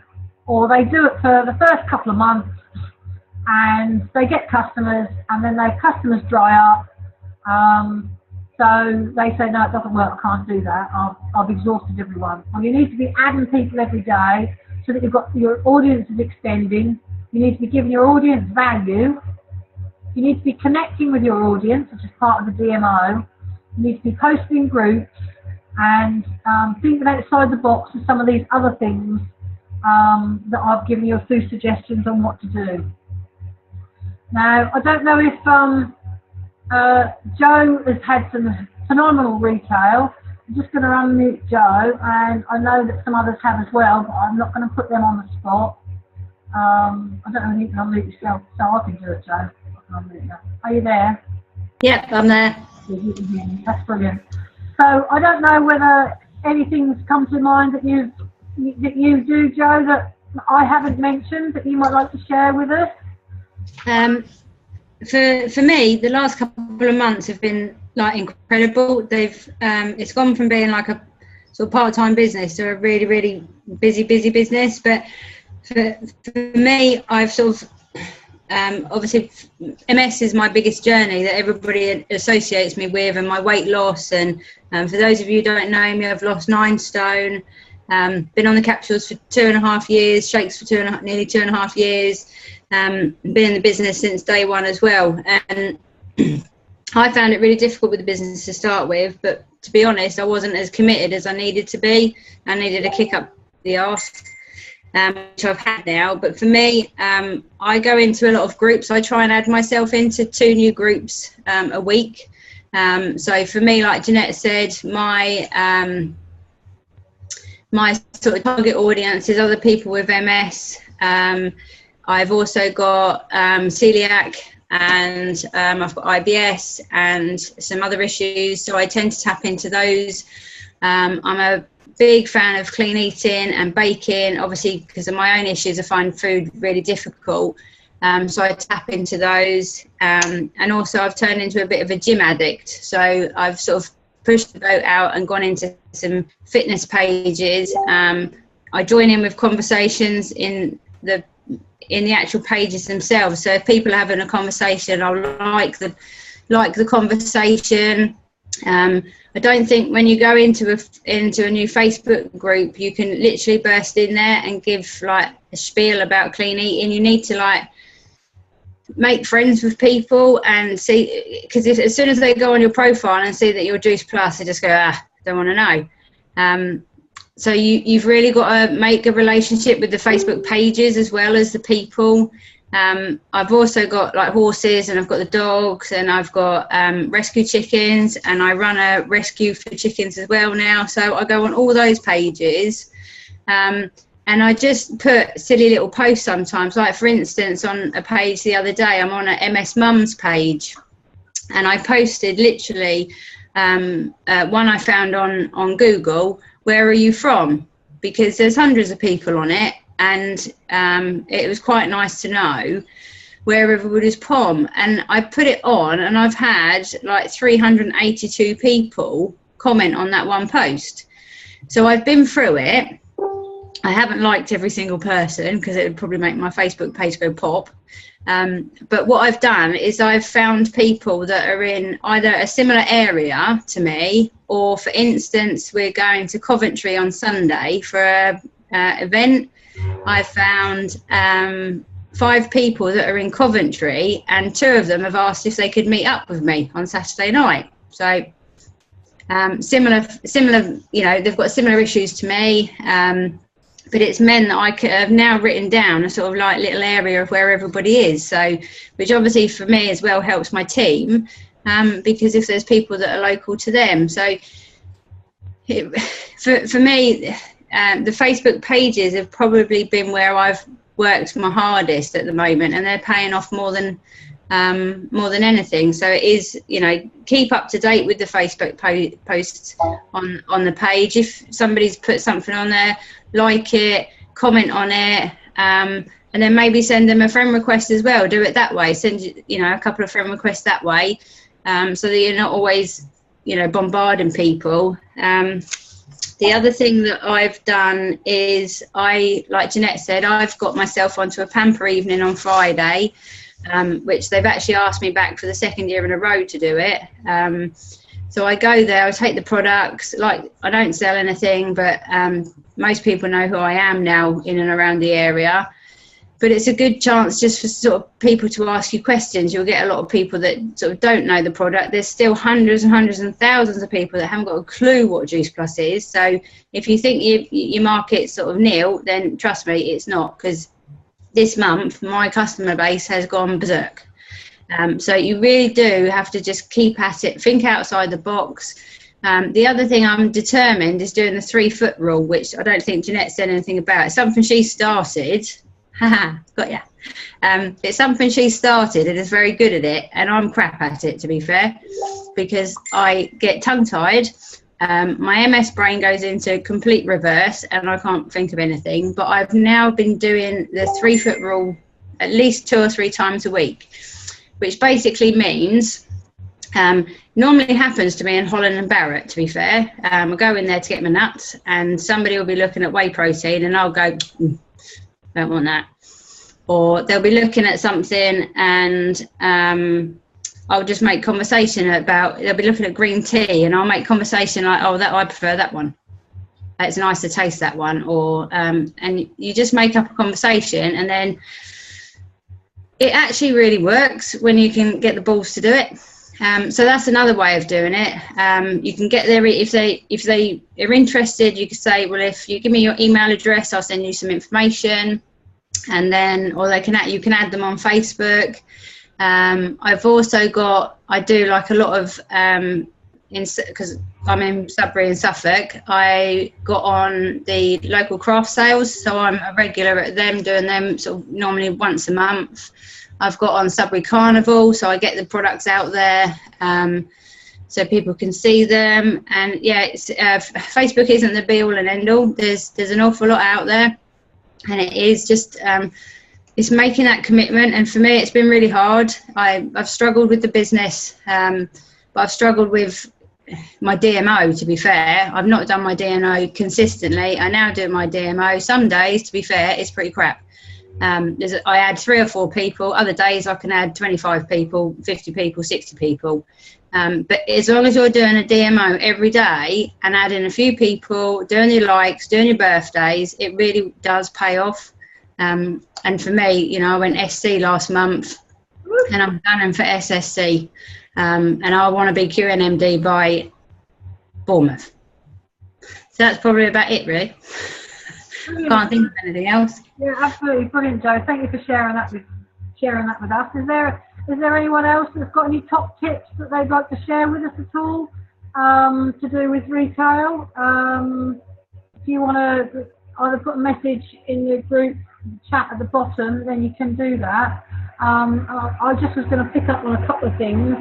or they do it for the first couple of months, and they get customers, and then their customers dry up. So they say, no, it doesn't work, I can't do that, I've exhausted everyone. Well, you need to be adding people every day so that you've got your audience is extending. You need to be giving your audience value. You need to be connecting with your audience, which is part of the DMO. You need to be posting groups and thinking outside the box of some of these other things that I've given you a few suggestions on what to do. Now, I don't know if Joe has had some phenomenal retail. I'm just going to unmute Joe, and I know that some others have as well, but I'm not going to put them on the spot. I don't know if you can unmute yourself, so I can do it, Joe. I can unmute you. Are you there? Yep, I'm there. That's brilliant. So I don't know whether anything's come to mind that you do, Joe, that I haven't mentioned that you might like to share with us. For me, the last couple of months have been like incredible. They've it's gone from being like a sort of part-time business to a really, really busy business. But for me, I've sort of obviously MS is my biggest journey that everybody associates me with, and my weight loss. And for those of you who don't know me, I've lost 9 stone. Been on the capsules for 2.5 years, shakes for nearly 2.5 years. Been in the business since day one as well, and I found it really difficult with the business to start with, but to be honest, I wasn't as committed as I needed to be. I needed a kick up the arse, which I've had now. But for me, I go into a lot of groups. I try and add myself into 2 new groups a week. So for me, like Jeanette said, my sort of target audience is other people with MS. I've also got celiac, and I've got IBS and some other issues, so I tend to tap into those. I'm a big fan of clean eating and baking, obviously because of my own issues. I find food really difficult, so I tap into those, and also I've turned into a bit of a gym addict, so I've sort of pushed the boat out and gone into some fitness pages. I join in with conversations in the actual pages themselves. So if people are having a conversation, I'll like the conversation. I don't think when you go into a new Facebook group, you can literally burst in there and give like a spiel about clean eating. You need to like make friends with people and see, because as soon as they go on your profile and see that you're Juice Plus, they just go, don't want to know. So you've really got to make a relationship with the Facebook pages as well as the people. I've also got like horses, and I've got the dogs, and I've got rescue chickens, and I run a rescue for chickens as well now. So I go on all those pages, and I just put silly little posts sometimes. Like for instance, on a page the other day, I'm on a MS Mums page, and I posted literally one I found on Google. Where are you from? Because there's hundreds of people on it, and it was quite nice to know where everybody's from. And I put it on, and I've had like 382 people comment on that one post. So I've been through it. I haven't liked every single person because it would probably make my Facebook page go pop. But what I've done is I've found people that are in either a similar area to me, or for instance, we're going to Coventry on Sunday for a event. I found 5 people that are in Coventry, and 2 of them have asked if they could meet up with me on Saturday night. So similar, you know, they've got similar issues to me. But it's men that I have now written down a sort of like little area of where everybody is. So, which obviously for me as well helps my team, because if there's people that are local to them. So for me, the Facebook pages have probably been where I've worked my hardest at the moment, and they're paying off more than more than anything. So it is, keep up to date with the Facebook posts on the page. If somebody's put something on there, like it, comment on it, and then maybe send them a friend request as well. Do it that way. Send a couple of friend requests that way, so that you're not always bombarding people. The other thing that I've done is like Jeanette said, I've got myself onto a pamper evening on Friday, which they've actually asked me back for the second year in a row to do it. So I go there, I take the products, like I don't sell anything, but most people know who I am now in and around the area. But it's a good chance just for sort of people to ask you questions. You'll get a lot of people that sort of don't know the product. There's still hundreds and hundreds and thousands of people that haven't got a clue what Juice Plus is. So if you think your market's sort of nil, then trust me, it's not, because this month my customer base has gone berserk. So you really do have to just keep at it, think outside the box. The other thing I'm determined is doing the 3 foot rule, which I don't think Jeanette said anything about. It's something she started. Haha, got ya. It's something she started and is very good at it, and I'm crap at it, to be fair, because I get tongue-tied. My MS brain goes into complete reverse and I can't think of anything. But I've now been doing the 3 foot rule at least 2 or 3 times a week, which basically means normally happens to me in Holland and Barrett, to be fair. I go in there to get my nuts and somebody will be looking at whey protein and I'll go, don't want that. Or they'll be looking at something and I'll just make conversation about, they'll be looking at green tea and I'll make conversation like, oh, that I prefer that one. It's nice to taste that one. Or and you just make up a conversation, and then it actually really works when you can get the balls to do it. So that's another way of doing it. You can get there if they are interested. You can say, well, if you give me your email address, I'll send you some information, and then, or you can add them on Facebook. I've also got, I do like a lot of because I'm in Sudbury and Suffolk, I got on the local craft sales, so I'm a regular at them, doing them sort of normally once a month. I've got on Sudbury Carnival, so I get the products out there so people can see them. And yeah, Facebook isn't the be all and end all. There's an awful lot out there, and it is just it's making that commitment. And for me, it's been really hard. I've struggled with the business, but I've struggled with my DMO, to be fair. I've not done my DMO consistently. I now do my DMO. Some days, to be fair, it's pretty crap. I add 3 or 4 people. Other days I can add 25 people, 50 people, 60 people. But as long as you're doing a DMO every day and adding a few people, doing your likes, doing your birthdays, it really does pay off. And for me, I went SC last month and I'm gunning for SSC. And I want to be QNMD by Bournemouth. So that's probably about it, really. Can't think of anything else. Yeah, absolutely brilliant, Jo. Thank you for sharing that with us. Is there anyone else that's got any top tips that they'd like to share with us at all to do with retail? If you want to either put a message in your group chat at the bottom, then you can do that. I just was going to pick up on a couple of things.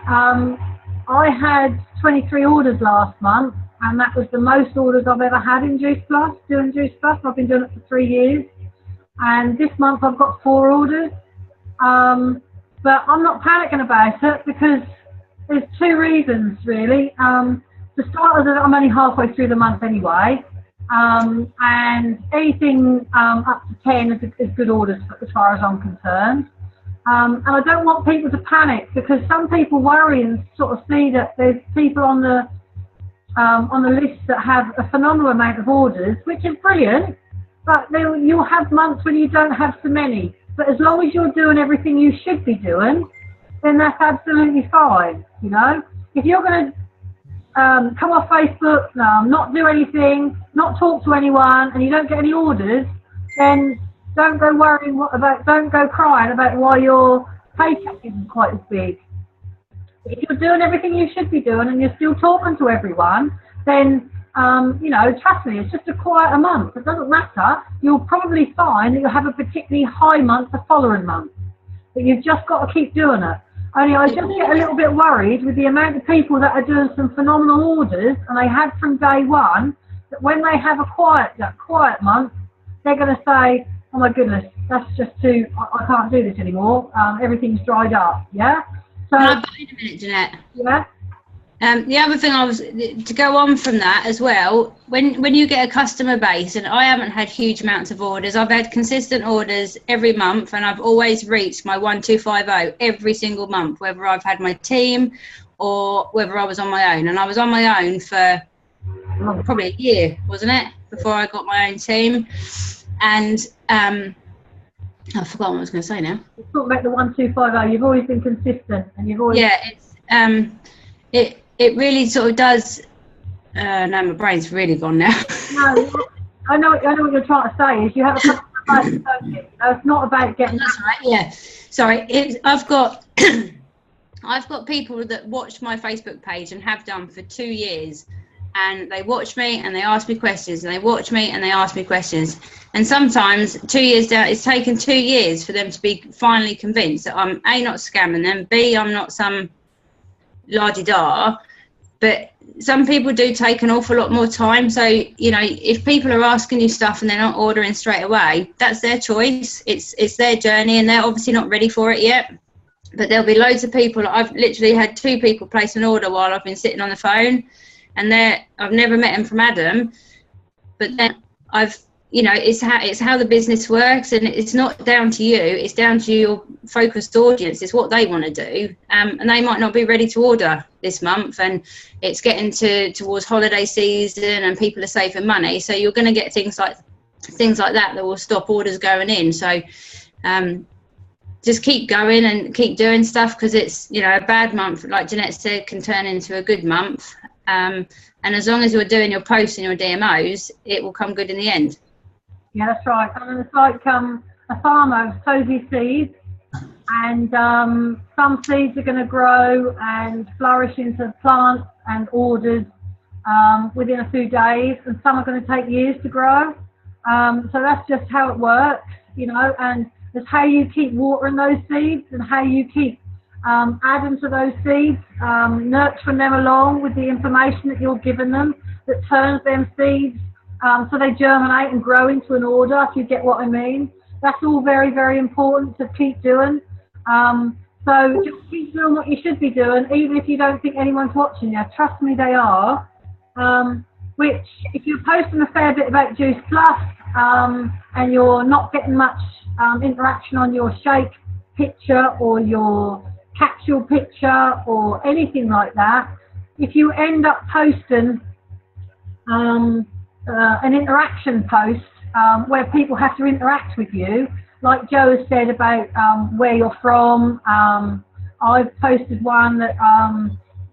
I had 23 orders last month, and that was the most orders I've ever had in Juice Plus, doing Juice Plus. I've been doing it for 3 years. And this month I've got 4 orders. But I'm not panicking about it because there's 2 reasons, really. For starters, I'm only halfway through the month anyway. And anything up to 10 is good orders as far as I'm concerned. And I don't want people to panic, because some people worry and sort of see that there's people on the list that have a phenomenal amount of orders, which is brilliant, but you'll have months when you don't have so many. But as long as you're doing everything you should be doing, then that's absolutely fine. If you're going to come off Facebook, not do anything, not talk to anyone, and you don't get any orders, then don't go don't go crying about why your paycheck isn't quite as big. If you're doing everything you should be doing and you're still talking to everyone, then, trust me, it's just a quieter month. It doesn't matter. You'll probably find that you'll have a particularly high month the following month. but you've just got to keep doing it. Only I just get a little bit worried with the amount of people that are doing some phenomenal orders, and they had from day one, that when they have a quiet month, they're going to say, oh my goodness, that's just too, I can't do this anymore. Everything's dried up. Yeah. So. Can I butt in a minute, Jeanette? Yeah. The other thing to go on from that as well, when you get a customer base, and I haven't had huge amounts of orders, I've had consistent orders every month, and I've always reached my 1250 every single month, whether I've had my team or whether I was on my own. And I was on my own for probably a year, wasn't it, before I got my own team. And I forgot what I was going to say now. You're talking about the 1250. You've always been consistent, and you've always it really sort of does. No, my brain's really gone now. No, I know what you're trying to say. Is you have a customer base, don't you? It's not about getting. That's right. Yeah. Sorry. I've got I've got people that watch my Facebook page and have done for 2 years. And they watch me and they ask me questions, and they watch me and they ask me questions. And sometimes 2 years down, it's taken 2 years for them to be finally convinced that I'm A, not scamming them, B, I'm not some la-di-da. But some people do take an awful lot more time. So, you know, if people are asking you stuff and they're not ordering straight away, that's their choice. It's their journey, and they're obviously not ready for it yet. But there'll be loads of people. I've literally had 2 people place an order while I've been sitting on the phone. And I've never met him from Adam, but then it's how the business works, and it's not down to you. It's down to your focused audience. It's what they want to do, and they might not be ready to order this month. And it's getting towards holiday season, and people are saving money. So you're going to get things like that will stop orders going in. So just keep going and keep doing stuff, because it's, you know, a bad month, like Jeanette said, can turn into a good month. And as long as you're doing your posts and your DMOs, it will come good in the end. Yeah, that's right. And it's like a farmer sows his seeds, and some seeds are going to grow and flourish into plants and orders within a few days, and some are going to take years to grow. So that's just how it works, you know, and it's how you keep watering those seeds and how you keep adding to those seeds, nurturing them along with the information that you're giving them that turns them seeds so they germinate and grow into an order, if you get what I mean. That's all very, very important to keep doing. So just keep doing what you should be doing, even if you don't think anyone's watching you. Trust me, they are. Which, if you're posting a fair bit about Juice Plus and you're not getting much interaction on your shake picture or your capsule picture or anything like that, if you end up posting an interaction post where people have to interact with you, like Joe has said about where you're from, I've posted one that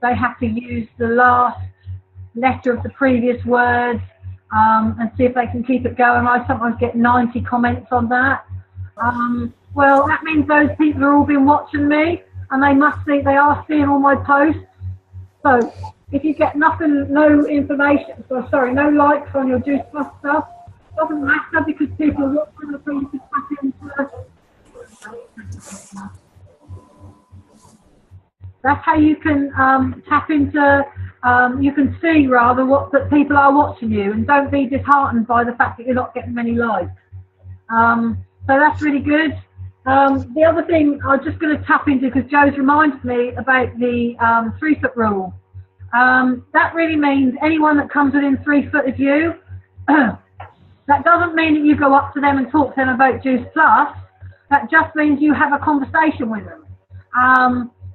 they have to use the last letter of the previous word and see if they can keep it going. I sometimes get 90 comments on that. Well, that means those people have all been watching me, and they are seeing all my posts. So if you get no information, no likes on your Juice Plus stuff, it doesn't matter, because people are watching, so you can tap into. That's how you can tap into. You can see rather that people are watching you, and don't be disheartened by the fact that you're not getting many likes. So that's really good. The other thing I'm just going to tap into, because Joe's reminded me about the 3 foot rule. That really means anyone that comes within 3 foot of you, that doesn't mean that you go up to them and talk to them about Juice Plus. That just means you have a conversation with them.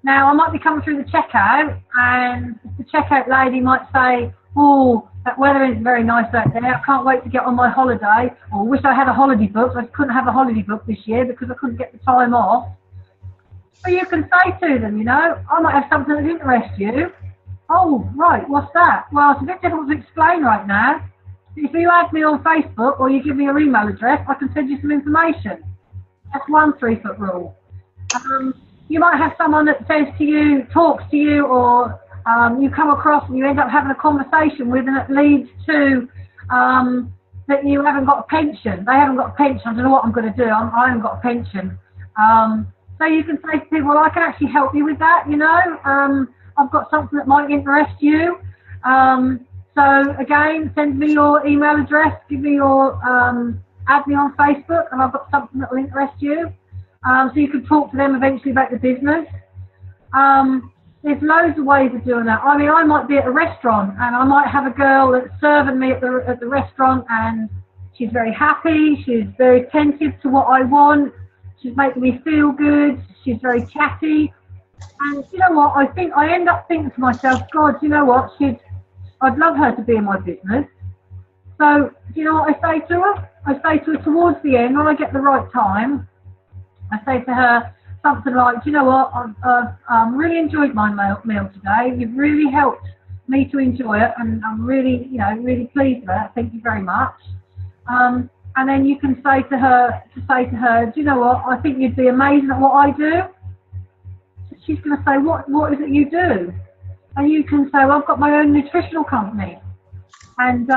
Now, I might be coming through the checkout, and the checkout lady might say, oh, that weather isn't very nice out there, I can't wait to get on my holiday, or wish I had a holiday booked. I couldn't have a holiday booked this year because I couldn't get the time off. So you can say to them, you know, I might have something that interests you. Oh, right, what's that? Well, it's a bit difficult to explain right now. If you add me on Facebook or you give me your email address, I can send you some information. That's one 3 foot rule. You might have someone that says to you, talks to you, or you come across and you end up having a conversation with, and it leads to that you haven't got a pension. They haven't got a pension. I don't know what I'm going to do. I haven't got a pension. So you can say to people, well, I can actually help you with that, you know. I've got something that might interest you. So again, send me your email address, give me your, add me on Facebook, and I've got something that will interest you. So you can talk to them eventually about the business. There's loads of ways of doing that. I mean, I might be at a restaurant and I might have a girl that's serving me at the restaurant, and she's very happy, she's very attentive to what I want, she's making me feel good, she's very chatty. And you know what, I end up thinking to myself, God, you know what, I'd love her to be in my business. So, you know what I say to her? I say to her towards the end, when I get the right time, I say to her something like, you know what, I've really enjoyed my meal today. You've really helped me to enjoy it, and I'm really, you know, really pleased with it. Thank you very much. And then you can say to her, do you know what, I think you'd be amazing at what I do. She's going to say, what is it you do? And you can say, well, I've got my own nutritional company, and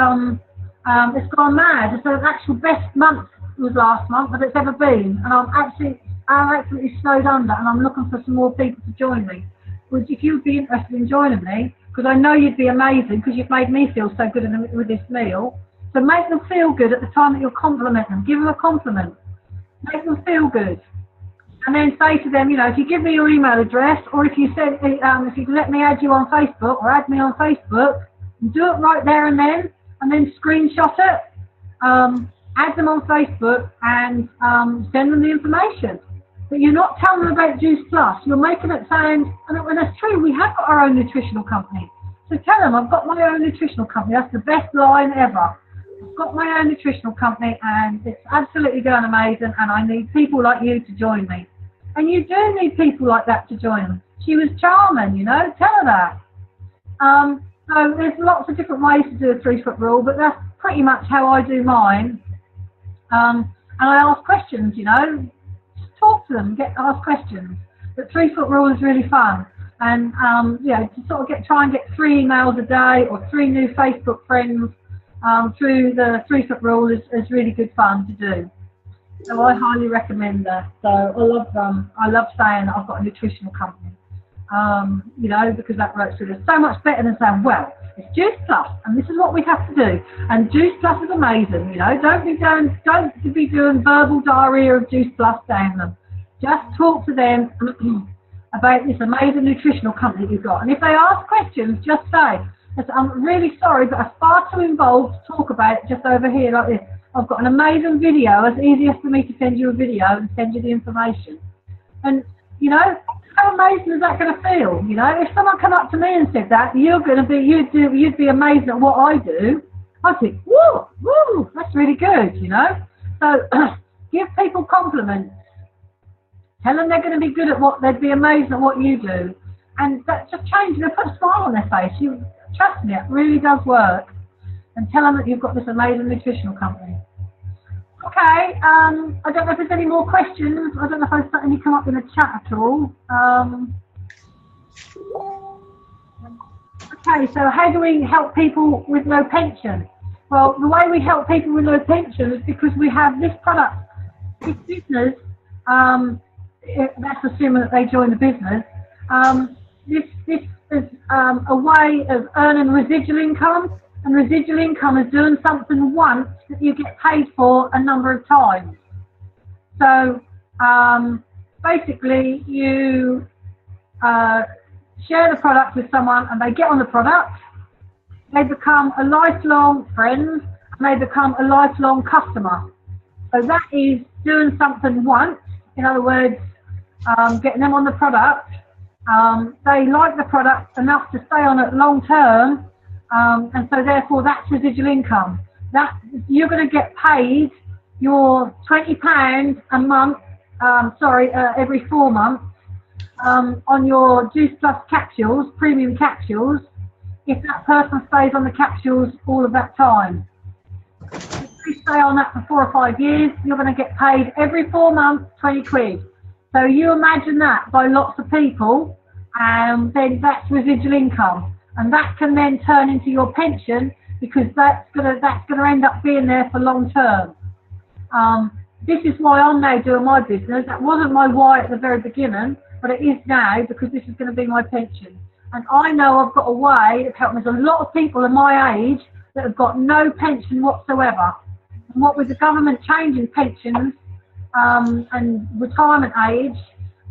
it's gone mad. It's the actual best month was last month that it's ever been, and I'm absolutely snowed under, and I'm looking for some more people to join me. Which, if you'd be interested in joining me, because I know you'd be amazing, because you've made me feel so good with this meal. So make them feel good at the time that you're complimenting them. Give them a compliment. Make them feel good. And then say to them, you know, if you give me your email address, or if you send, if you can let me add you on Facebook, or add me on Facebook, do it right there and then screenshot it, add them on Facebook, and send them the information. But you're not telling them about Juice Plus. You're making it sound, and that's true, we have got our own nutritional company. So tell them, I've got my own nutritional company. That's the best line ever. I've got my own nutritional company, and it's absolutely going amazing, and I need people like you to join me. And you do need people like that to join them. She was charming, you know, tell her that. So there's lots of different ways to do a 3-foot rule, but that's pretty much how I do mine. And I ask questions, you know, just talk to them, ask questions. But 3-foot rule is really fun. And, you know, to sort of try and get 3 emails a day or 3 new Facebook friends through the 3-foot rule is really good fun to do. So I highly recommend that. So I love saying that I've got a nutritional company, you know, because that works with us so much better than saying, well, it's Juice Plus, and this is what we have to do. And Juice Plus is amazing, you know. Don't be doing verbal diarrhea of Juice Plus down them. Just talk to them about this amazing nutritional company you've got. And if they ask questions, just say, I'm really sorry, but I'm far too involved to talk about it just over here like this. I've got an amazing video. It's easiest for me to send you a video and send you the information. And, you know, how amazing is that going to feel? You know, if someone come up to me and said that, you'd be amazing at what I do. I'd think, woo, that's really good, you know. So give people compliments. Tell them they're going to be good at they'd be amazing at what you do. And that just changes, they put a smile on their face. Trust me, it really does work. And tell them that you've got this amazing nutritional company. Okay, I don't know if there's any more questions. I don't know if I've any come up in the chat at all. Okay, so how do we help people with no pension? Well, the way we help people with no pension is because we have this product, this business, that's assuming that they join the business. This is a way of earning residual income. And residual income is doing something once that you get paid for a number of times. So basically you share the product with someone and they get on the product, they become a lifelong friend, and they become a lifelong customer. So that is doing something once, in other words, getting them on the product. They like the product enough to stay on it long term. And so therefore that's residual income. That you're going to get paid your £20 a month, every 4 months, on your Juice Plus capsules, premium capsules, if that person stays on the capsules all of that time. If you stay on that for 4 or 5 years, you're going to get paid every 4 months, 20 quid. So you imagine that by lots of people, and then that's residual income. And that can then turn into your pension, because that's gonna end up being there for long term. this is why I'm now doing my business. That wasn't my why at the very beginning, but it is now because this is going to be my pension. And I know I've got a way of helping. There's a lot of people in my age that have got no pension whatsoever. And what with the government changing pensions and retirement age,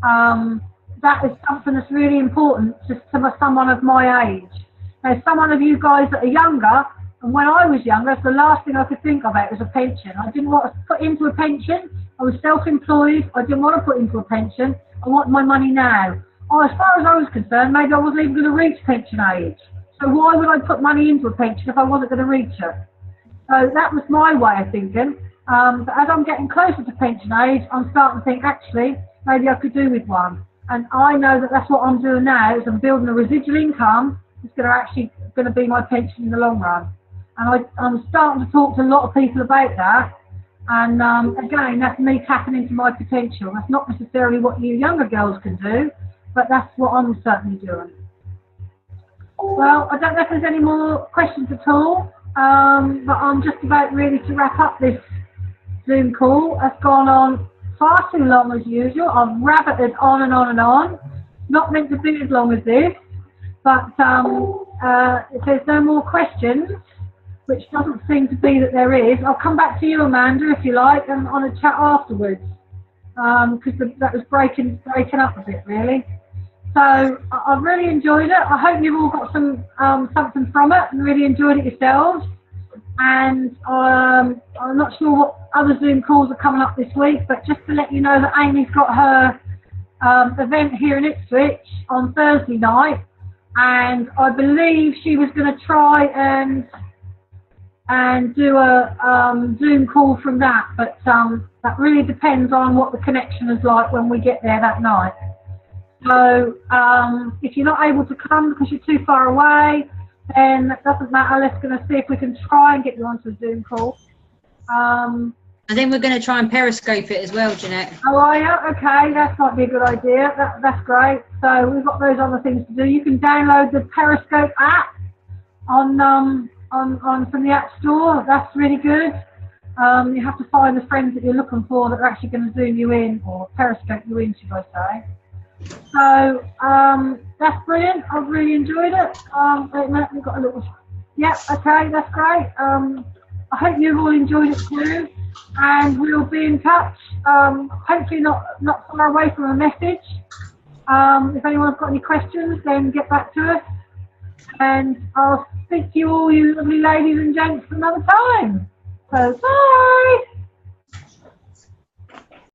that is something that's really important to someone of my age. Now, someone of you guys that are younger, and when I was younger, the last thing I could think about was a pension. I didn't want to put into a pension. I was self-employed. I didn't want to put into a pension. I want my money now. Oh, as far as I was concerned, maybe I wasn't even going to reach pension age. So why would I put money into a pension if I wasn't going to reach it? So that was my way of thinking. But as I'm getting closer to pension age, I'm starting to think, actually, maybe I could do with one. And I know that that's what I'm doing now, is I'm building a residual income that's going to be my pension in the long run. And I'm starting to talk to a lot of people about that. And again, that's me tapping into my potential. That's not necessarily what you younger girls can do, but that's what I'm certainly doing. Well, I don't know if there's any more questions at all, but I'm just about ready to wrap up this Zoom call. It's gone on far too long as usual. I've rabbited on and on and on. Not meant to be as long as this, but if there's no more questions, which doesn't seem to be that there is, I'll come back to you, Amanda, if you like, and on a chat afterwards, because that was breaking up a bit, really. So I've really enjoyed it. I hope you've all got some something from it and really enjoyed it yourselves. And I'm not sure what other Zoom calls are coming up this week, but just to let you know that Amy's got her event here in Ipswich on Thursday night, and I believe she was going to try and do a Zoom call from that, but that really depends on what the connection is like when we get there that night. So if you're not able to come because you're too far away, then that doesn't matter. Let's going to see if we can try and get you onto a Zoom call. And then we're going to try and Periscope it as well, Jeanette. Oh, are you? Okay, that might be a good idea. That's great. So we've got those other things to do. You can download the Periscope app on from the App Store. That's really good. You have to find the friends that you're looking for that are actually going to Zoom you in, or Periscope you in, should I say. So that's brilliant. I've really enjoyed it. Wait a minute, we've got a little... Yeah, okay, that's great. I hope you've all enjoyed it too, and we'll be in touch. Hopefully not far away from a message. If anyone's got any questions, then get back to us, and I'll speak to you all, you lovely ladies and gents, another time. So bye.